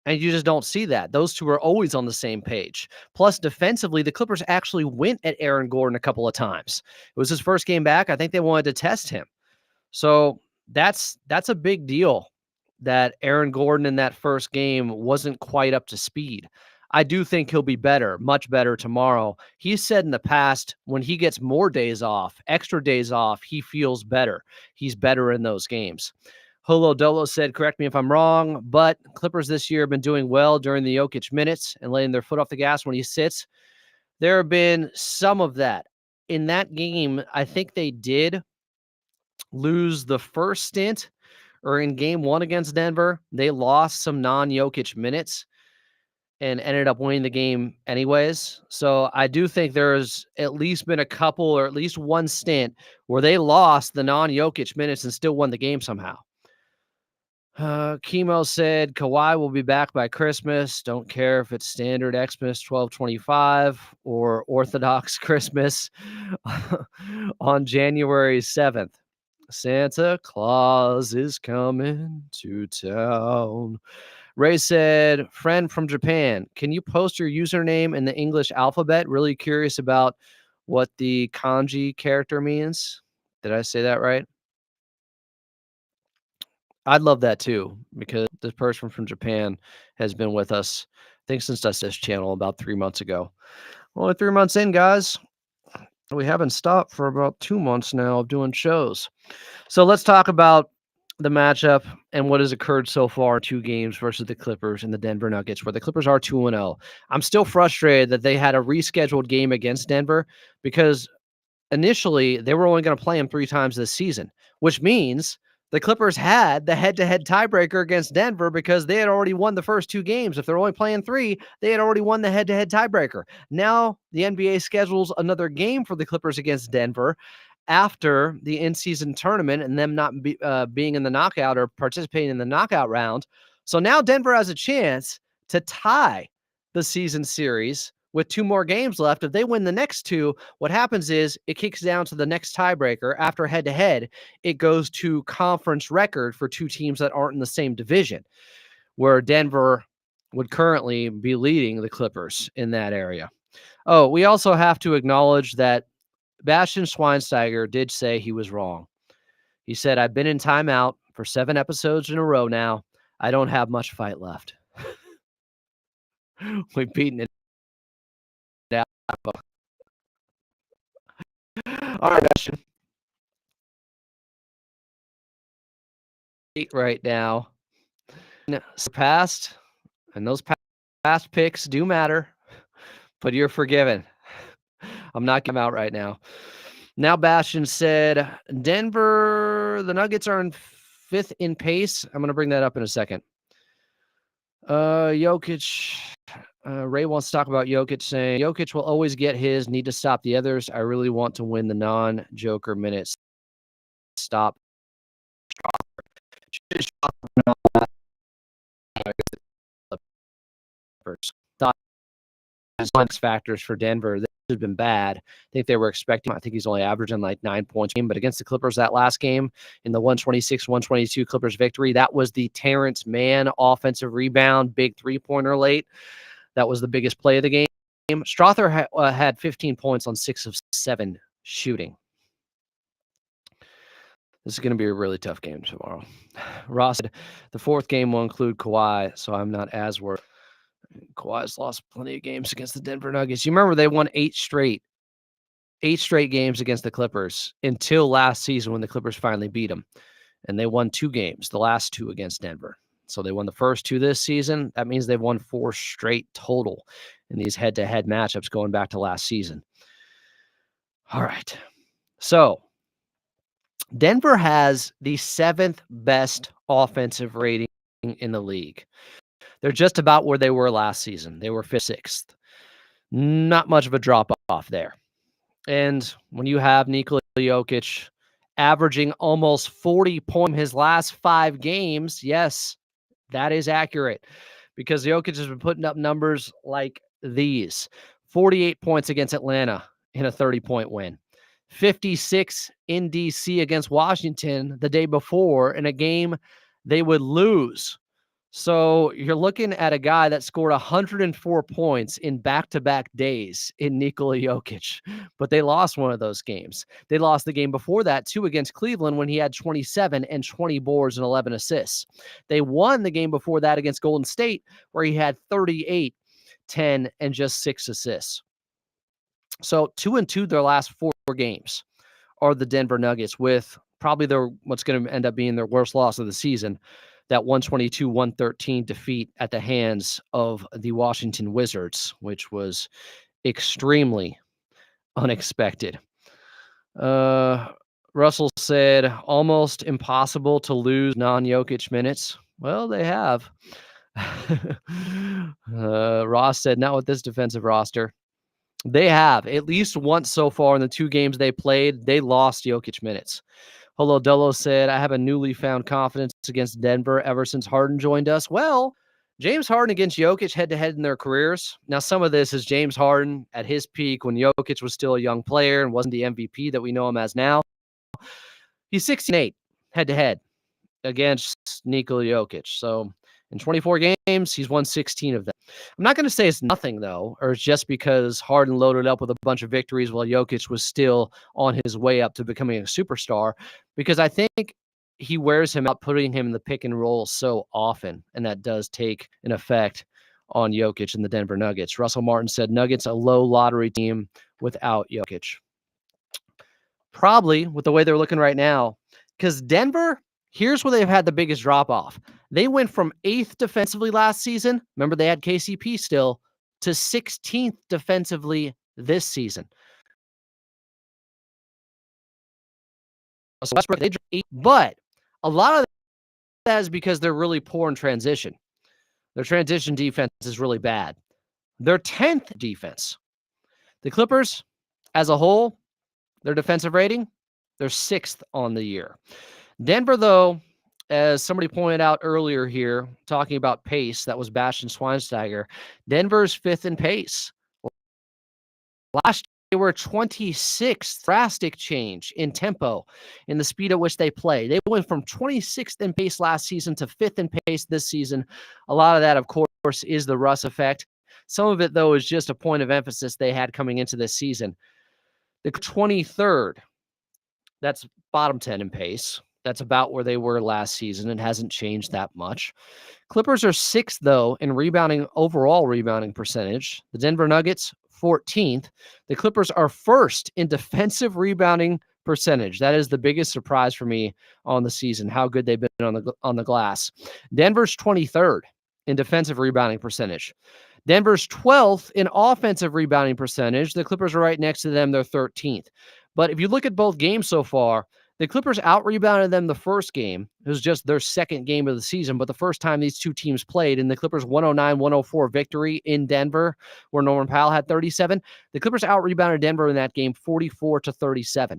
and you just don't see that. Those two are always on the same page. Plus, defensively, the Clippers actually went at Aaron Gordon a couple of times. It was his first game back. I think they wanted to test him. So that's a big deal that Aaron Gordon in that first game wasn't quite up to speed. I do think he'll be better, much better tomorrow. He's said in the past, when he gets more days off, extra days off, he feels better. He's better in those games. Holo Dolo said, correct me if I'm wrong, but Clippers this year have been doing well during the Jokic minutes and letting their foot off the gas when he sits. There have been some of that. In that game, I think they did lose the first stint, or in game one against Denver, they lost some non-Jokic minutes and ended up winning the game anyways. So I do think there's at least been a couple, or at least one stint where they lost the non-Jokic minutes and still won the game somehow. Chemo said Kawhi will be back by Christmas. Don't care if it's standard Xmas 12/25 or Orthodox Christmas on January 7th. Santa Claus is coming to town. Ray said, friend from Japan, can you post your username in the English alphabet? Really curious about what the kanji character means. Did I say that right? I'd love that too, because this person from Japan has been with us think since I this channel about 3 months ago. Only 3 months in, guys. We haven't stopped for about 2 months now of doing shows. So let's talk about the matchup and what has occurred so far in 2 games versus the Clippers and the Denver Nuggets, where the Clippers are 2-0. I'm still frustrated that they had a rescheduled game against Denver because initially they were only going to play them 3 times this season, which means the Clippers had the head-to-head tiebreaker against Denver because they had already won the first 2 games. If they're only playing 3, they had already won the head-to-head tiebreaker. Now the NBA schedules another game for the Clippers against Denver after the in-season tournament and them not being in the knockout or participating in the knockout round. So now Denver has a chance to tie the season series with 2 more games left. If they win the next 2, what happens is it kicks down to the next tiebreaker. After head-to-head, it goes to conference record for 2 teams that aren't in the same division, where Denver would currently be leading the Clippers in that area. Oh, we also have to acknowledge that Bastian Schweinsteiger did say he was wrong. He said, "I've been in timeout for 7 episodes in a row now. I don't have much fight left." We've beaten it out. All right, Bastian. Right now, surpassed, and those past picks do matter, but you're forgiven. I'm not getting out right now. Now, Bastian said, Denver, the Nuggets are in 5th in pace. I'm going to bring that up in a second. Jokic, Ray wants to talk about Jokic, saying, Jokic will always get his, need to stop the others. I really want to win the non-Joker minutes. Stop. Factors for Denver. This has been bad. I think they were expecting, I think he's only averaging like 9 points a game, but against the Clippers that last game in the 126-122 Clippers victory, that was the Terrence Mann offensive rebound, big 3-pointer late. That was the biggest play of the game. Strother had 15 points on 6 of 7 shooting. This is going to be a really tough game tomorrow. Ross said the 4th game will include Kawhi, so I'm not as worried. Kawhi's lost plenty of games against the Denver Nuggets. You remember they won 8 straight games against the Clippers until last season when the Clippers finally beat them. And they won 2 games, the last 2 against Denver. So they won the first 2 this season. That means they've won 4 straight total in these head-to-head matchups going back to last season. All right. So Denver has the 7th best offensive rating in the league. They're just about where they were last season. They were 5th, 6th. Not much of a drop-off there. And when you have Nikola Jokic averaging almost 40 points in his last 5 games, yes, that is accurate because Jokic has been putting up numbers like these. 48 points against Atlanta in a 30-point win. 56 in DC against Washington the day before in a game they would lose. So you're looking at a guy that scored 104 points in back-to-back days in Nikola Jokic, but they lost one of those games. They lost the game before that, too, against Cleveland when he had 27 and 20 boards and 11 assists. They won the game before that against Golden State where he had 38, 10, and just 6 assists. So 2-2 their last 4 games are the Denver Nuggets with probably what's going to end up being their worst loss of the season. That 122-113 defeat at the hands of the Washington Wizards, which was extremely unexpected. Russell said, almost impossible to lose non-Jokic minutes. Well, they have. Ross said, not with this defensive roster. They have. At least once so far in the 2 games they played, they lost Jokic minutes. Holo Dolo said, I have a newly found confidence against Denver ever since Harden joined us. Well, James Harden against Jokic head-to-head in their careers. Now, some of this is James Harden at his peak when Jokic was still a young player and wasn't the MVP that we know him as now. He's 16-8 head-to-head against Nikola Jokic. So in 24 games, he's won 16 of them. I'm not going to say it's nothing, though, or it's just because Harden loaded up with a bunch of victories while Jokic was still on his way up to becoming a superstar, because I think he wears him out, putting him in the pick and roll so often, and that does take an effect on Jokic and the Denver Nuggets. Russell Martin said Nuggets a low lottery team without Jokic. Probably with the way they're looking right now, because Denver, here's where they've had the biggest drop off. They went from 8th defensively last season. Remember, they had KCP still, to 16th defensively this season. So Westbrook, they dropped 8, but a lot of that is because they're really poor in transition. Their transition defense is really bad. Their 10th defense. The Clippers, as a whole, their defensive rating, they're 6th on the year. Denver, though, as somebody pointed out earlier here, talking about pace, that was Bastian Schweinsteiger, Denver's 5th in pace. Last year, they were 26th, drastic change in tempo, in the speed at which they play. They went from 26th in pace last season to 5th in pace this season. A lot of that, of course, is the Russ effect. Some of it, though, is just a point of emphasis they had coming into this season. The 23rd, that's bottom 10 in pace. That's about where they were last season. It hasn't changed that much. Clippers are 6th, though, in overall rebounding percentage. The Denver Nuggets, 14th. The Clippers are 1st in defensive rebounding percentage. That is the biggest surprise for me on the season, how good they've been on the glass. Denver's 23rd in defensive rebounding percentage. Denver's 12th in offensive rebounding percentage. The Clippers are right next to them. They're 13th. But if you look at both games so far, the Clippers out-rebounded them the first game. It was just their second game of the season, but the first time these two teams played, in the Clippers' 109-104 victory in Denver, where Norman Powell had 37, the Clippers out-rebounded Denver in that game 44-37.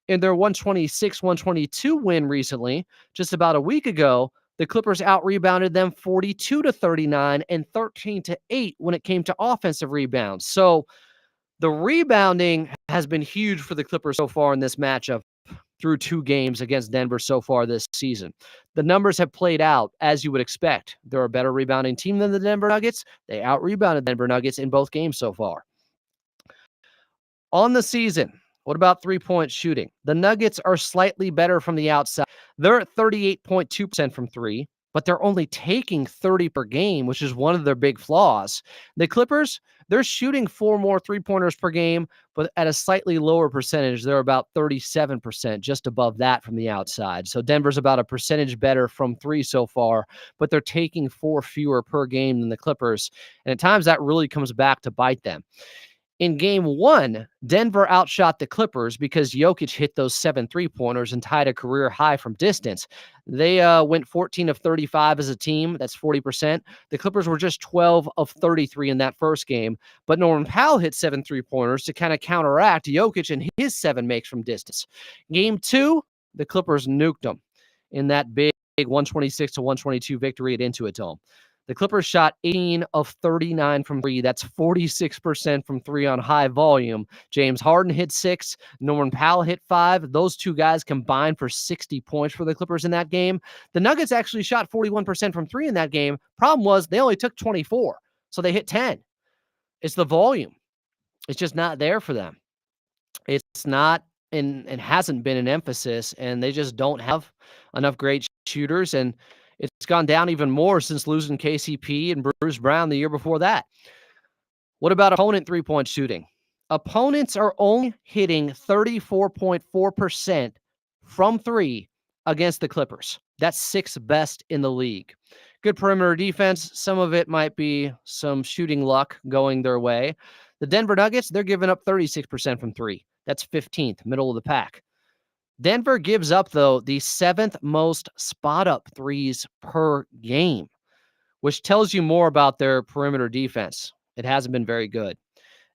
In their 126-122 win recently, just about a week ago, the Clippers out-rebounded them 42-39 and 13-8 when it came to offensive rebounds. So the rebounding has been huge for the Clippers so far in this matchup through 2 games against Denver so far this season. The numbers have played out as you would expect. They're a better rebounding team than the Denver Nuggets. They out-rebounded Denver Nuggets in both games so far. On the season, what about three-point shooting? The Nuggets are slightly better from the outside. They're at 38.2% from 3, but they're only taking 30 per game, which is one of their big flaws. The Clippers, they're shooting 4 more three-pointers per game, but at a slightly lower percentage. They're about 37%, just above that from the outside. So Denver's about a percentage better from 3 so far, but they're taking 4 fewer per game than the Clippers. And at times that really comes back to bite them. In game 1, Denver outshot the Clippers because Jokic hit those 7 3-pointers and tied a career high from distance. They went 14 of 35 as a team. That's 40%. The Clippers were just 12 of 33 in that first game, but Norman Powell hit 7 3-pointers to kind of counteract Jokic and his 7 makes from distance. Game 2, the Clippers nuked them in that big 126-122 victory at Intuit Dome. The Clippers shot 18 of 39 from 3. That's 46% from 3 on high volume. James Harden hit 6. Norman Powell hit 5. Those two guys combined for 60 points for the Clippers in that game. The Nuggets actually shot 41% from 3 in that game. Problem was they only took 24, so they hit 10. It's the volume. It's just not there for them. It's not, and it hasn't been an emphasis, and they just don't have enough great shooters, and it's gone down even more since losing KCP and Bruce Brown the year before that. What about opponent three-point shooting? Opponents are only hitting 34.4% from 3 against the Clippers. That's 6th best in the league. Good perimeter defense. Some of it might be some shooting luck going their way. The Denver Nuggets, they're giving up 36% from 3. That's 15th, middle of the pack. Denver gives up, though, the 7th most spot-up threes per game, which tells you more about their perimeter defense. It hasn't been very good.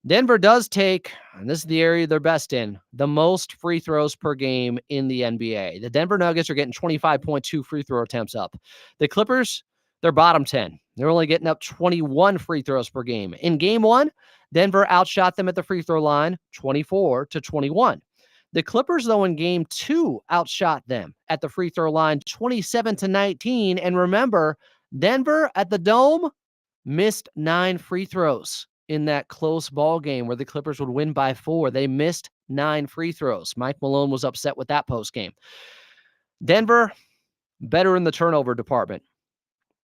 Denver does take, and this is the area they're best in, the most free throws per game in the NBA. The Denver Nuggets are getting 25.2 free throw attempts up. The Clippers, they're bottom 10. They're only getting up 21 free throws per game. In game 1, Denver outshot them at the free throw line 24-21. The Clippers, though, in game 2 outshot them at the free throw line 27-19. And remember, Denver at the Dome missed 9 free throws in that close ball game where the Clippers would win by 4. They missed 9 free throws. Mike Malone was upset with that post game. Denver, better in the turnover department.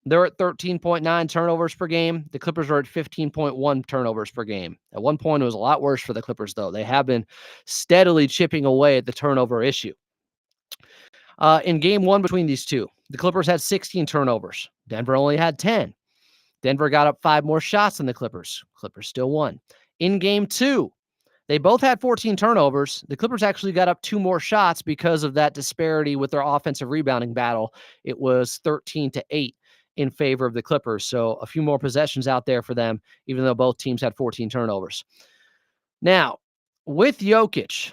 They're at 13.9 turnovers per game. The Clippers are at 15.1 turnovers per game. At one point, it was a lot worse for the Clippers, though. They have been steadily chipping away at the turnover issue. In game one between these two, the Clippers had 16 turnovers. Denver only had 10. Denver got up 5 more shots than the Clippers. Clippers still won. In game two, they both had 14 turnovers. The Clippers actually got up 2 more shots because of that disparity with their offensive rebounding battle. It was 13-8 in favor of the Clippers. So a few more possessions out there for them, even though both teams had 14 turnovers. Now, with Jokic,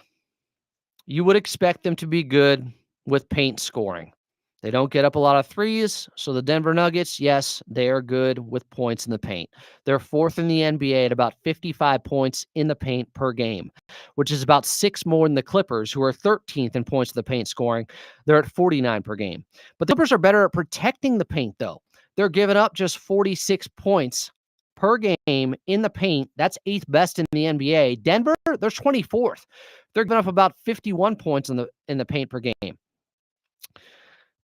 you would expect them to be good with paint scoring. They don't get up a lot of threes, so the Denver Nuggets, yes, they are good with points in the paint. They're 4th in the NBA at about 55 points in the paint per game, which is about 6 more than the Clippers, who are 13th in points in the paint scoring. They're at 49 per game. But the Clippers are better at protecting the paint, though. They're giving up just 46 points per game in the paint. That's 8th best in the NBA. Denver, they're 24th. They're giving up about 51 points in the paint per game.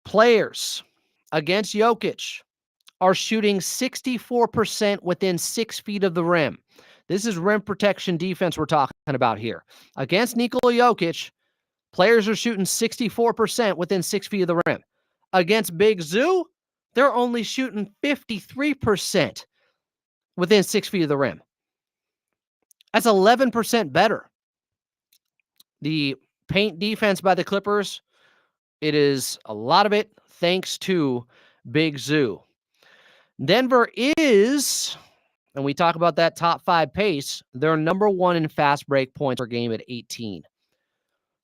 Players against Jokic are shooting 64% within 6 feet of the rim. This is rim protection defense we're talking about here. Against Nikola Jokic, players are shooting 64% within 6 feet of the rim. Against Big Zoo, they're only shooting 53% within 6 feet of the rim. That's 11% better. The paint defense by the Clippers, it is a lot of it thanks to Big Zoo. Denver is, and we talk about that top 5 pace, they're number 1 in fast break points per game at 18.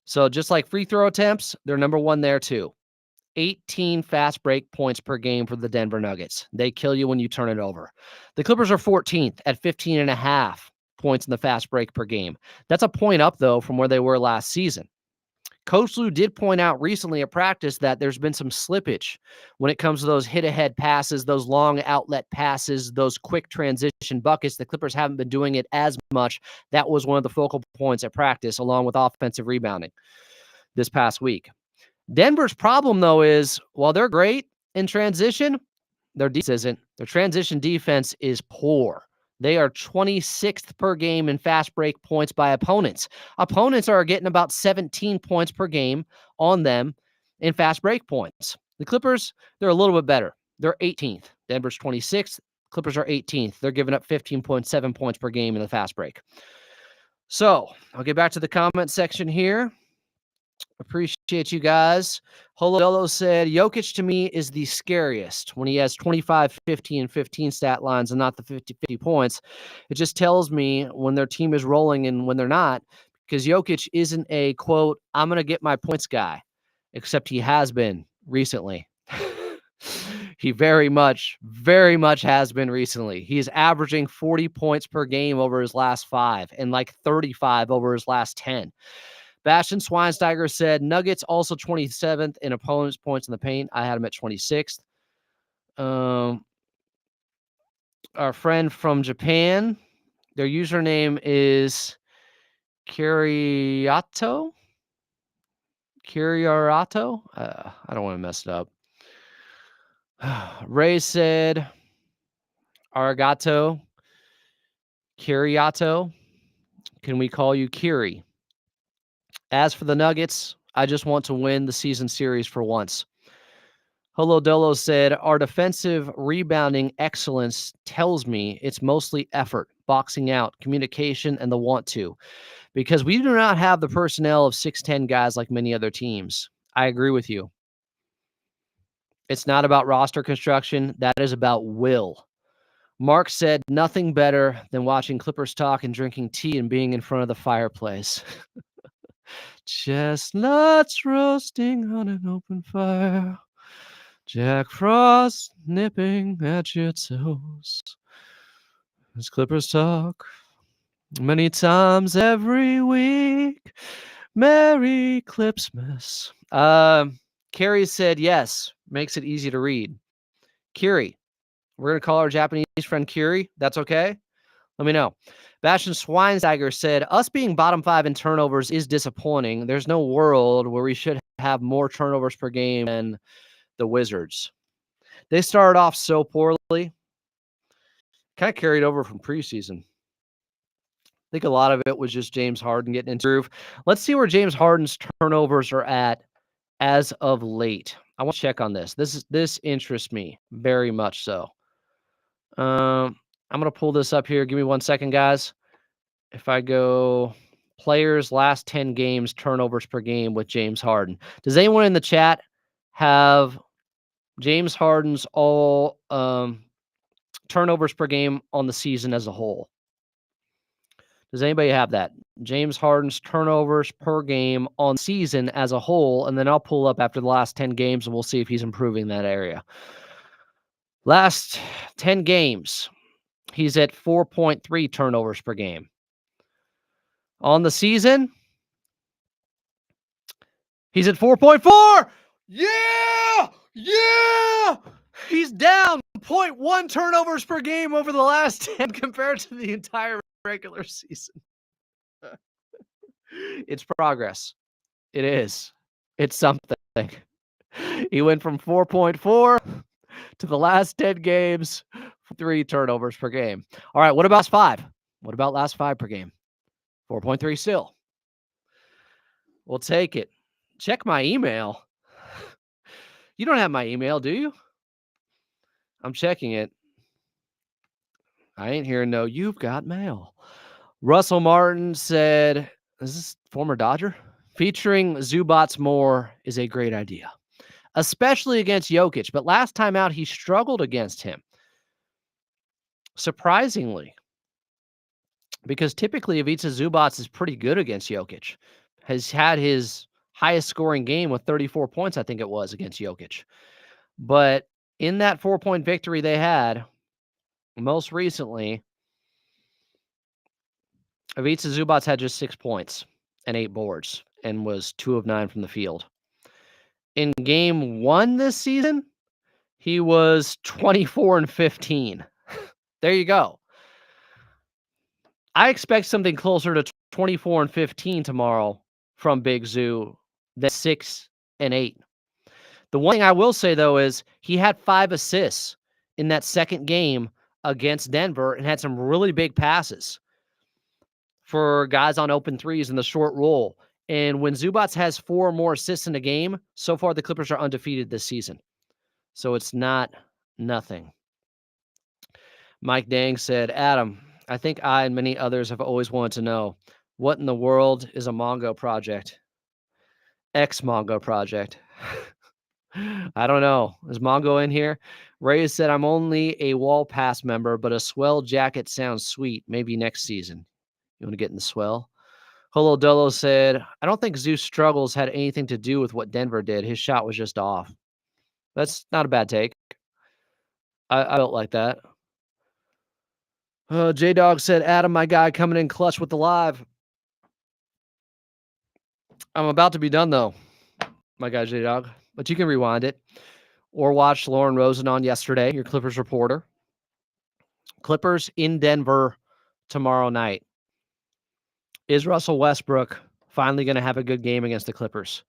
So just like free throw attempts, they're number 1 there too. 18 fast break points per game for the Denver Nuggets. They kill you when you turn it over. The Clippers are 14th at 15.5 points in the fast break per game. That's a point up, though, from where they were last season. Coach Lou did point out recently at practice that there's been some slippage when it comes to those hit-ahead passes, those long outlet passes, those quick transition buckets. The Clippers haven't been doing it as much. That was one of the focal points at practice, along with offensive rebounding this past week. Denver's problem, though, is while they're great in transition, their defense isn't. Their transition defense is poor. They are 26th per game in fast break points by opponents. Opponents are getting about 17 points per game on them in fast break points. The Clippers, they're a little bit better. They're 18th. Denver's 26th. Clippers are 18th. They're giving up 15.7 points per game in the fast break. So I'll get back to the comment section here. Appreciate you guys. Holodolo said, Jokic to me is the scariest when he has 25, 50, and 15 stat lines and not the 50 points. It just tells me when their team is rolling and when they're not, because Jokic isn't a, quote, I'm going to get my points guy, except he has been recently. He very much has been recently. He's averaging 40 points per game over his last 5 and like 35 over his last 10. Bastian Schweinsteiger said, Nuggets also 27th in opponents' points in the paint. I had him at 26th. Our friend from Japan, their username is Kiriato. I don't want to mess it up. Ray said, Arigato. Kiriato. Can we call you Kiri? As for the Nuggets, I just want to win the season series for once. Holodolo said, our defensive rebounding excellence tells me it's mostly effort, boxing out, communication, and the want to. Because we do not have the personnel of 6'10 guys like many other teams. I agree with you. It's not about roster construction. That is about will. Mark said, nothing better than watching Clippers talk and drinking tea and being in front of the fireplace. Chestnuts roasting on an open fire. Jack Frost nipping at your toes. As Clippers talk many times every week. Merry Clipsmas. Carrie said yes. Makes it easy to read. Kiri. We're going to call our Japanese friend Kiri. That's okay? Let me know. Bastian Schweinsteiger said, us being bottom 5 in turnovers is disappointing. There's no world where we should have more turnovers per game than the Wizards. They started off so poorly, kind of carried over from preseason. I think a lot of it was just James Harden getting into groove. Let's see where James Harden's turnovers are at as of late. I want to check on this. This interests me very much so. I'm going to pull this up here. Give me 1 second, guys. If I go players last 10 games, turnovers per game with James Harden. Does anyone in the chat have James Harden's all turnovers per game on the season as a whole? Does anybody have that? James Harden's turnovers per game on season as a whole, and then I'll pull up after the last 10 games, and we'll see if he's improving in that area. Last 10 games, he's at 4.3 turnovers per game. On the season, he's at 4.4. Yeah! Yeah! He's down 0.1 turnovers per game over the last 10 compared to the entire regular season. It's progress. It is. It's something. He went from 4.4 to the last 10 games, 3 turnovers per game. All right, what about last 5? What about last 5 per game? 4.3 still. We'll take it. Check my email. You don't have my email, do you? I'm checking it. I ain't hearing no, you've got mail. Russell Martin said, is this former Dodger? Featuring Zubats more is a great idea, especially against Jokic. But last time out, he struggled against him. Surprisingly, because typically Ivica Zubats is pretty good against Jokic. Has had his highest scoring game with 34 points, I think it was, against Jokic. But in that 4-point victory they had, most recently, Ivica Zubats had just 6 points and 8 boards and was 2 of 9 from the field. In game 1 this season, he was 24 and 15. There you go. I expect something closer to 24 and 15 tomorrow from Big Zoo than 6 and 8. The one thing I will say, though, is he had 5 assists in that second game against Denver and had some really big passes for guys on open threes in the short roll. And when Zubats has 4 or more assists in a game, so far the Clippers are undefeated this season. So it's not nothing. Mike Dang said, Adam, I think I and many others have always wanted to know, what in the world is a Mongo project? X-Mongo project. I don't know. Is Mongo in here? Ray said, I'm only a Wall Pass member, but a swell jacket sounds sweet. Maybe next season. You want to get in the swell? Holo Dolo said, I don't think Zeus' struggles had anything to do with what Denver did. His shot was just off. That's not a bad take. I felt like that. J-Dog said, Adam, my guy, coming in clutch with the live. I'm about to be done, though, my guy J-Dog. But you can rewind it or watch Lauren Rosen on yesterday, your Clippers reporter. Clippers in Denver tomorrow night. Is Russell Westbrook finally going to have a good game against the Clippers?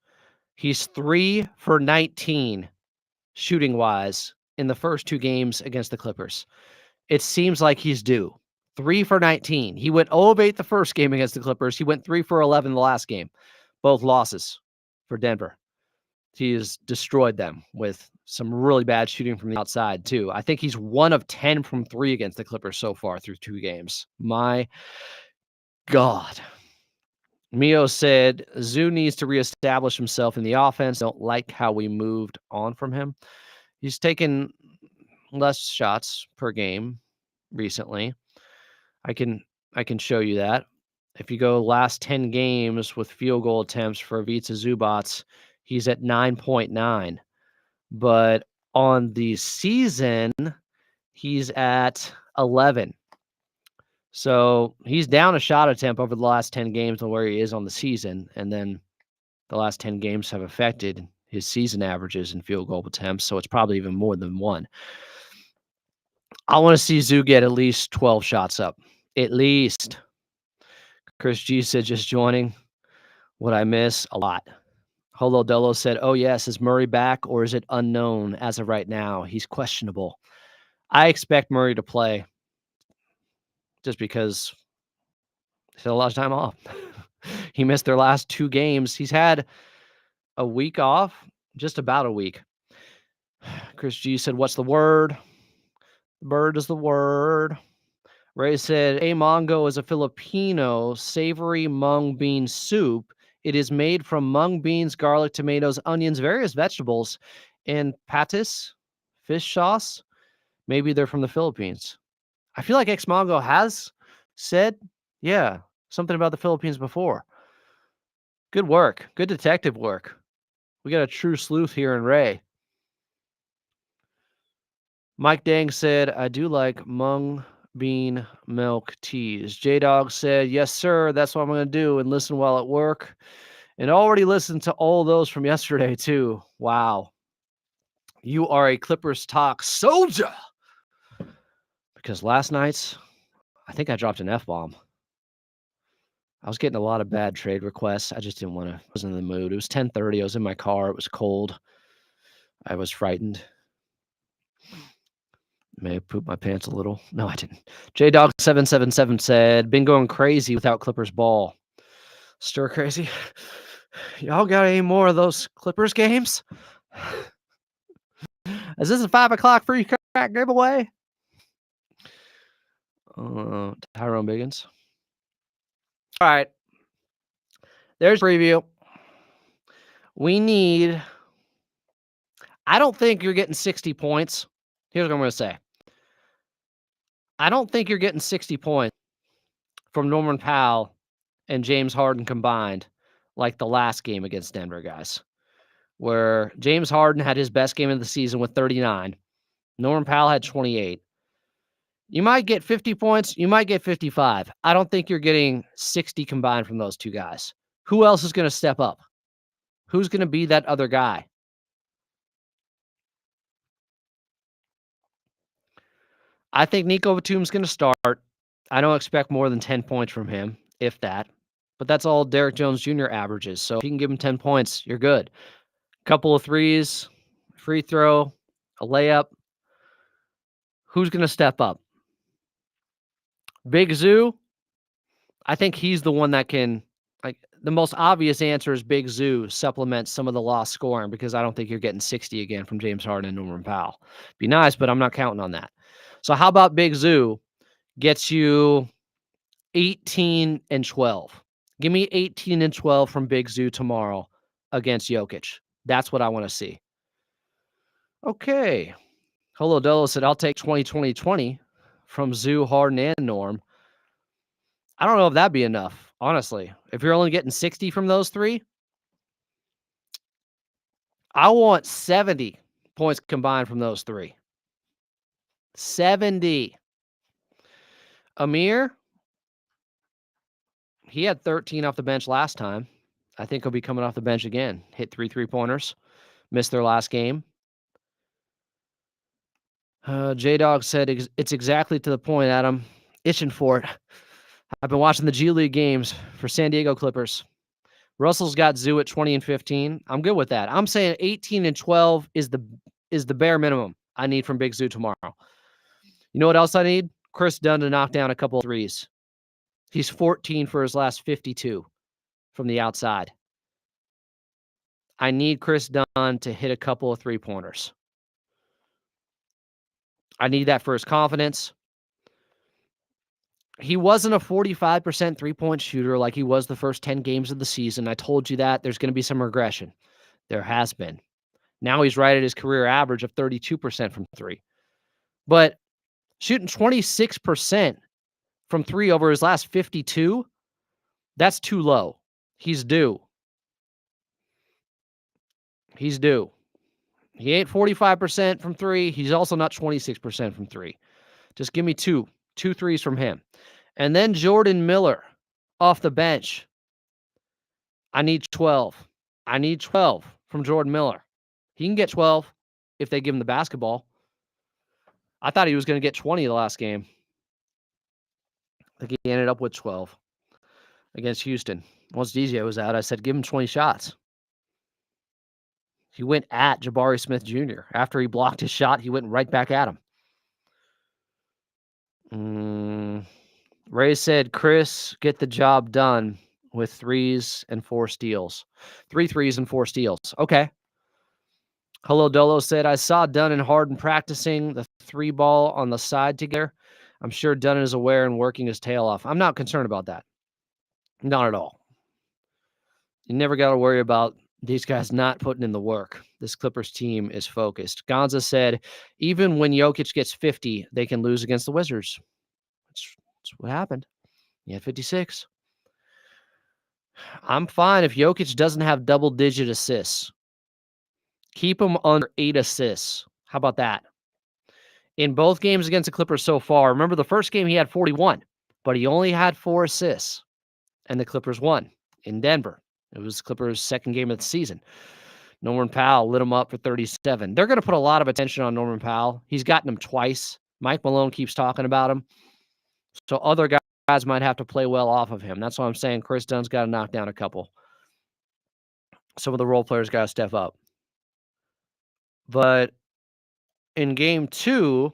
He's 3 for 19 shooting-wise in the first 2 games against the Clippers. It seems like he's due. 3 for 19. He went 0 of 8 the first game against the Clippers. He went 3 for 11 the last game. Both losses for Denver. He has destroyed them with some really bad shooting from the outside, too. I think he's 1 of 10 from 3 against the Clippers so far through 2 games. My God. Mio said, Zoo needs to reestablish himself in the offense. Don't like how we moved on from him. He's taken less shots per game recently. I can show you that. If you go last 10 games with field goal attempts for Ivica Zubats, he's at 9.9. But on the season, he's at 11. So he's down a shot attempt over the last 10 games to where he is on the season. And then the last 10 games have affected his season averages in field goal attempts. So it's probably even more than 1. I want to see Zoo get at least 12 shots up. At least. Chris G said, just joining. What I miss? A lot. Holo Dolo said, "Oh yes, is Murray back or is it unknown as of right now? He's questionable." I expect Murray to play just because he had a lot of time off. He missed their last 2 games. He's had a week off, just about a week. Chris G said, "What's the word?" Bird is the word. Ray said, "A mongo is a Filipino savory mung bean soup. It is made from mung beans, garlic, tomatoes, onions, various vegetables, and patis, fish sauce. Maybe they're from the Philippines." I feel like Ex Mongo has said, yeah, something about the Philippines before. Good work. Good detective work. We got a true sleuth here in Ray. Mike Dang said, "I do like mung bean milk teas." J-Dog said, "Yes, sir. That's what I'm going to do and listen while at work." And already listened to all those from yesterday, too. Wow. You are a Clippers talk soldier. Because last night's, I think I dropped an F-bomb. I was getting a lot of bad trade requests. I just didn't want to, wasn't in the mood. It was 10:30. I was in my car. It was cold. I was frightened. May have pooped my pants a little. No, I didn't. JDog777 said, "Been going crazy without Clippers ball." Stir crazy. Y'all got any more of those Clippers games? Is this a 5 o'clock free crack giveaway? Tyrone Biggins. All right. There's a preview. We need, I don't think you're getting 60 points. Here's what I'm going to say. I don't think you're getting 60 points from Norman Powell and James Harden combined like the last game against Denver, guys, where James Harden had his best game of the season with 39. Norman Powell had 28. You might get 50 points. You might get 55. I don't think you're getting 60 combined from those two guys. Who else is going to step up? Who's going to be that other guy? I think Nico Batum's going to start. I don't expect more than 10 points from him, if that. But that's all Derrick Jones Jr. averages. So if you can give him 10 points, you're good. Couple of threes, free throw, a layup. Who's going to step up? Big Zoo, I think he's the one that can, like, the most obvious answer is Big Zoo supplements some of the lost scoring because I don't think you're getting 60 again from James Harden and Norman Powell. Be nice, but I'm not counting on that. So how about Big Zoo gets you 18 and 12? Give me 18 and 12 from Big Zoo tomorrow against Jokic. That's what I want to see. Okay. Holo Dolo said, "I'll take 20-20-20 from Zoo, Harden, and Norm." I don't know if that'd be enough, honestly. If you're only getting 60 from those three, I want 70 points combined from those three. 70. Amir, he had 13 off the bench last time. I think he'll be coming off the bench again. Hit 3 3-pointers. Missed their last game. J-Dog said, "It's exactly to the point, Adam. Itching for it. I've been watching the G League games for San Diego Clippers. Russell's got Zoo at 20 and 15. I'm good with that. I'm saying 18 and 12 is the bare minimum I need from Big Zoo tomorrow. You know what else I need? Chris Dunn to knock down a couple of threes. He's 14 for his last 52 from the outside. I need Chris Dunn to hit a couple of 3-pointers. I need that for his confidence. He wasn't a 45% three-point shooter like he was the first 10 games of the season. I told you that. There's going to be some regression. There has been. Now he's right at his career average of 32% from three. But shooting 26% from three over his last 52, that's too low. He's due. He's due. He ain't 45% from three. He's also not 26% from three. Just give me two threes from him. And then Jordan Miller off the bench. I need 12. I need 12 from Jordan Miller. He can get 12 if they give him the basketball. I thought he was going to get 20 the last game. I think he ended up with 12 against Houston. Once DJ was out, I said, give him 20 shots. He went at Jabari Smith Jr. After he blocked his shot, he went right back at him. Ray said, Chris, get the job done with 3s and 4 steals. 3 threes and 4 steals. Okay. Hello Dolo said, I saw Dunn and Harden practicing the 3 ball on the side together. I'm sure Dunn is aware and working his tail off. I'm not concerned about that. Not at all. You never got to worry about these guys not putting in the work. This Clippers team is focused. Gonza said, even when Jokic gets 50, they can lose against the Wizards. That's what happened. He had 56. I'm fine if Jokic doesn't have double-digit assists. Keep him under 8 assists. How about that? In both games against the Clippers so far, remember the first game he had 41, but he only had 4 assists, and the Clippers won in Denver. It was Clippers' second game of the season. Norman Powell lit him up for 37. They're going to put a lot of attention on Norman Powell. He's gotten him twice. Mike Malone keeps talking about him. So other guys might have to play well off of him. That's why I'm saying Chris Dunn's got to knock down a couple. Some of the role players got to step up. But in game 2,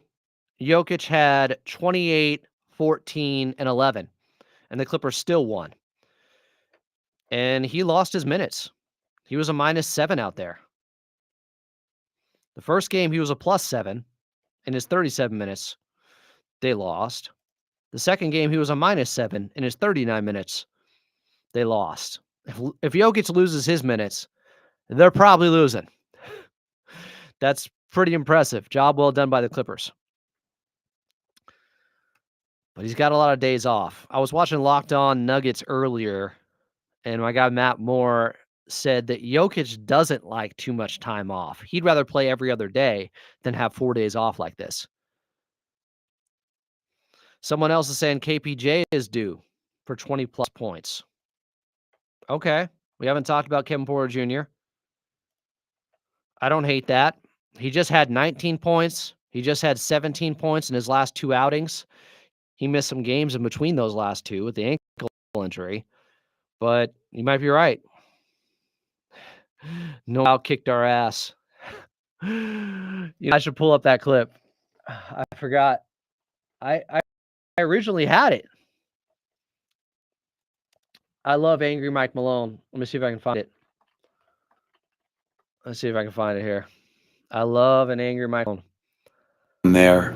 Jokic had 28, 14, and 11. And the Clippers still won. And he lost his minutes. He was a -7 out there. The first game, he was a +7 in his 37 minutes. They lost. The second game, he was a -7 in his 39 minutes. They lost. If Jokic loses his minutes, they're probably losing. That's pretty impressive. Job well done by the Clippers. But he's got a lot of days off. I was watching Locked On Nuggets earlier, and my guy Matt Moore said that Jokic doesn't like too much time off. He'd rather play every other day than have 4 days off like this. Someone else is saying KPJ is due for 20-plus points. Okay. We haven't talked about Kevin Porter Jr. I don't hate that. He just had 19 points. He just had 17 points in his last 2 outings. He missed some games in between those last 2 with the ankle injury. But you might be right. No, kicked our ass. I should pull up that clip. I forgot. I originally had it. I love Angry Mike Malone. Let me see if I can find it. Let's see if I can find it here. I love an Angry Mike Malone. There.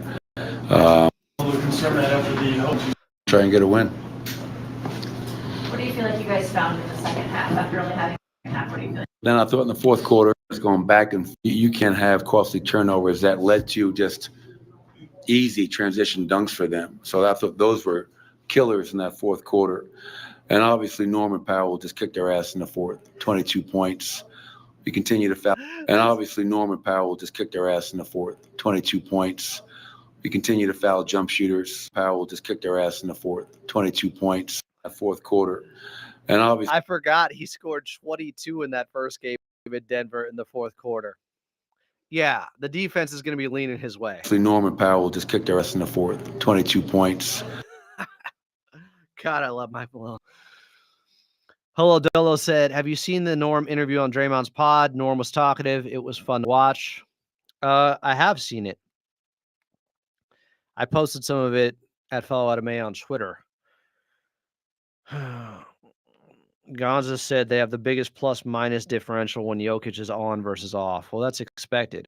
Try and get a win. What do you feel like you guys found in the second half after only having a half? What do you feel like? Then I thought in the fourth quarter, it's going back and you can't have costly turnovers that led to just easy transition dunks for them. So I thought those were killers in that fourth quarter. And obviously Norman Powell just kicked their ass in the fourth, 22 points. We continue to foul. And obviously Norman Powell just kicked their ass in the fourth, 22 points. We continue to foul jump shooters. Powell just kicked their ass in the fourth, 22 points that fourth quarter. And obviously I forgot he scored 22 in that first game in Denver in the fourth quarter. Yeah, the defense is going to be leaning his way. Norman Powell just kicked their ass in the fourth, 22 points. God, I love Mike Malone. Hello Dolo said, have you seen the Norm interview on Draymond's pod? Norm was talkative. It was fun to watch. I have seen it. I posted some of it at Follow Out of May on Twitter. Gonza said they have the biggest plus-minus differential when Jokic is on versus off. Well, that's expected.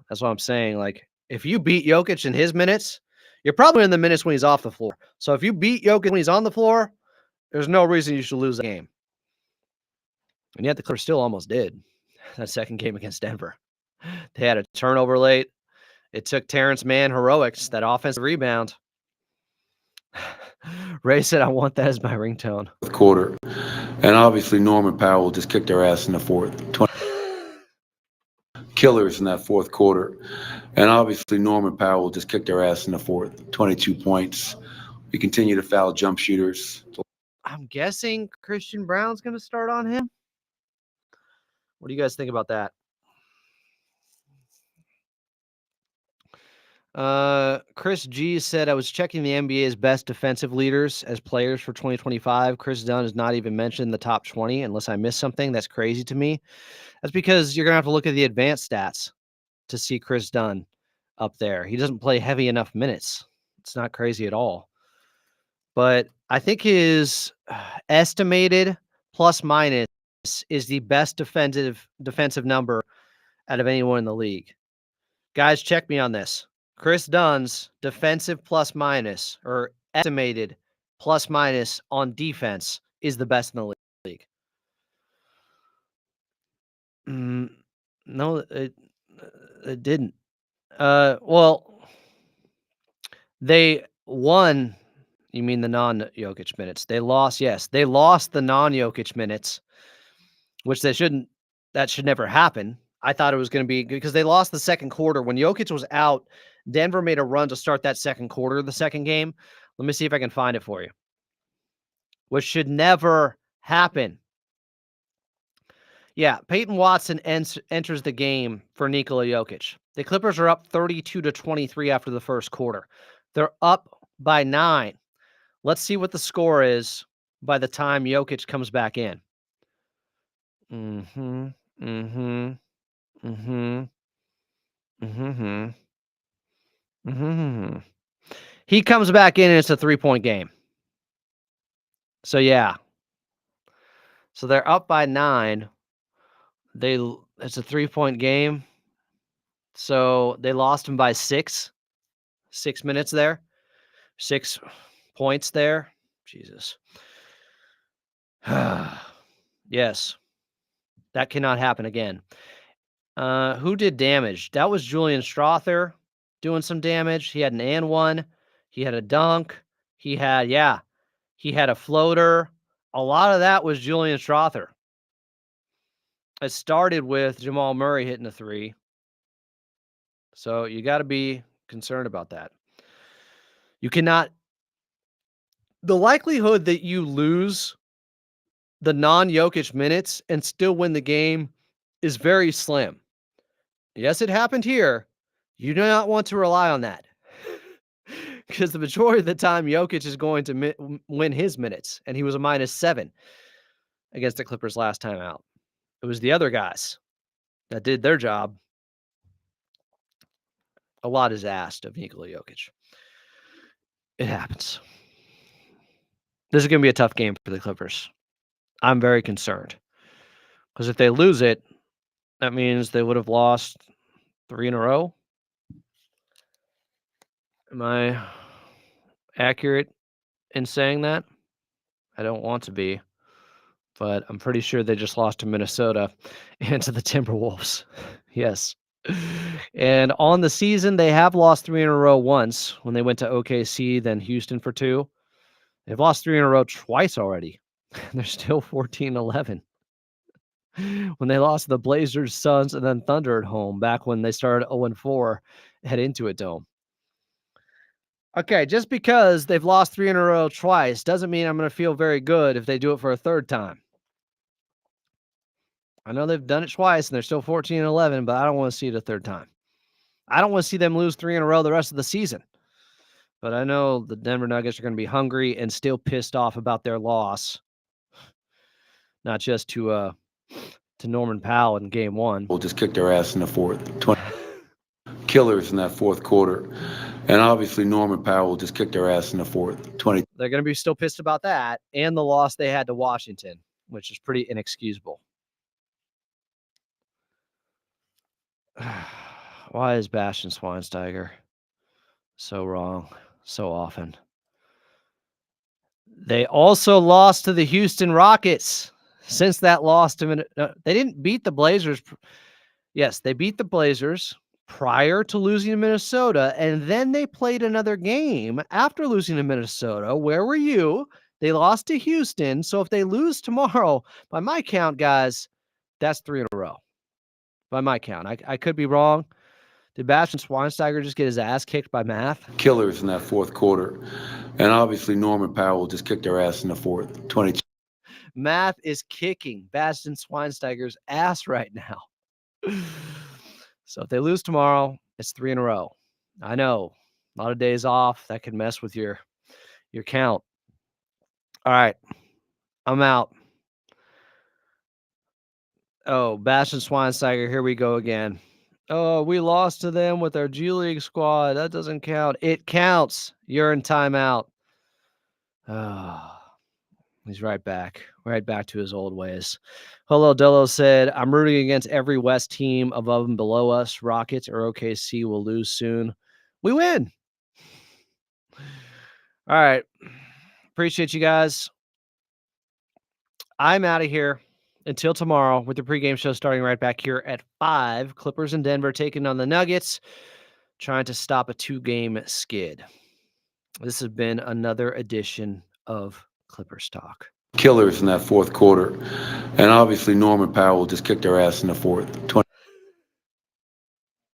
That's what I'm saying. Like, if you beat Jokic in his minutes, you're probably in the minutes when he's off the floor. So if you beat Jokic when he's on the floor, there's no reason you should lose the game. And yet the Clippers still almost did that second game against Denver. They had a turnover late. It took Terrence Mann heroics, that offensive rebound. Ray said, I want that as my ringtone. Quarter. And obviously Norman Powell just kicked their ass in the fourth. Killers in that fourth quarter. And obviously Norman Powell just kicked their ass in the fourth, 22 points. We continue to foul jump shooters. I'm guessing Christian Brown's going to start on him. What do you guys think about that? Chris G said, I was checking the NBA's best defensive leaders as players for 2025. Chris Dunn is not even mentioned in the top 20 unless I missed something. That's crazy to me. That's because you're going to have to look at the advanced stats to see Chris Dunn up there. He doesn't play heavy enough minutes. It's not crazy at all. But I think his estimated plus minus is the best defensive number out of anyone in the league. Guys, check me on this. Chris Dunn's defensive plus minus or estimated plus minus on defense is the best in the league. No, it didn't. Well, they won. You mean the non-Jokic minutes? They lost. Yes, they lost the non-Jokic minutes, which they shouldn't. That should never happen. I thought it was going to be because they lost the second quarter when Jokic was out. Denver made a run to start that second quarter of the second game. Let me see if I can find it for you. Which should never happen. Yeah, Peyton Watson enters the game for Nikola Jokic. The Clippers are up 32-23 after the first quarter. They're up by 9. Let's see what the score is by the time Jokic comes back in. He comes back in and it's a 3-point game. So yeah. So they're up by 9. It's a 3-point game. So they lost him by 6. 6 minutes there. 6 points there. Jesus. Yes. That cannot happen again. Who did damage? That was Julian Strother doing some damage. He had an and one. He had a dunk. He had a floater. A lot of that was Julian Strother. It started with Jamal Murray hitting a 3. So you got to be concerned about that. You cannot. The likelihood that you lose the non-Jokic minutes and still win the game is very slim. Yes, it happened here. You do not want to rely on that because the majority of the time Jokic is going to win his minutes, and he was a -7 against the Clippers last time out. It was the other guys that did their job. A lot is asked of Nikola Jokic. It happens. This is going to be a tough game for the Clippers. I'm very concerned because if they lose it, that means they would have lost 3 in a row. Am I accurate in saying that? I don't want to be, but I'm pretty sure they just lost to Minnesota and to the Timberwolves. Yes. And on the season, they have lost 3 in a row once when they went to OKC, then Houston for 2. They've lost 3 in a row twice already. They're still 14-11. When they lost to the Blazers, Suns, and then Thunder at home back when they started 0-4 at Intuit Dome. Okay, just because they've lost 3 in a row twice doesn't mean I'm going to feel very good if they do it for a third time. I know they've done it twice and they're still 14-11, but I don't want to see it a third time. I don't want to see them lose 3 in a row the rest of the season. But I know the Denver Nuggets are going to be hungry and still pissed off about their loss. Not just to Norman Powell in game 1. We'll just kick their ass in the fourth. 20 killers in that fourth quarter. And obviously Norman Powell will just kick their ass in the fourth. 20. They're going to be still pissed about that and the loss they had to Washington, which is pretty inexcusable. Why is Bastian Schweinsteiger so wrong so often? They also lost to the Houston Rockets. Since that loss to they didn't beat the Blazers. Yes, they beat the Blazers prior to losing to Minnesota, and then they played another game after losing to Minnesota. Where were you? They lost to Houston. So if they lose tomorrow, by my count, guys, that's 3 in a row. By my count. I could be wrong. Did Bastian Schweinsteiger just get his ass kicked by math? Killers in that fourth quarter. And obviously Norman Powell will just kick their ass in the fourth. 20. Math is kicking Bastian Schweinsteiger's ass right now. So if they lose tomorrow, it's 3 in a row. I know. A lot of days off. That could mess with your count. All right. I'm out. Oh, Bastian Schweinsteiger, here we go again. Oh, we lost to them with our G League squad. That doesn't count. It counts. You're in timeout. Oh, he's right back to his old ways. Holo Dolo said, I'm rooting against every West team above and below us. Rockets or OKC will lose soon. We win. All right. Appreciate you guys. I'm out of here until tomorrow with the pregame show starting right back here at 5. Clippers in Denver taking on the Nuggets, trying to stop a 2-game skid. This has been another edition of Clippers Talk. Killers in that fourth quarter. And obviously Norman Powell just kicked our ass in the fourth.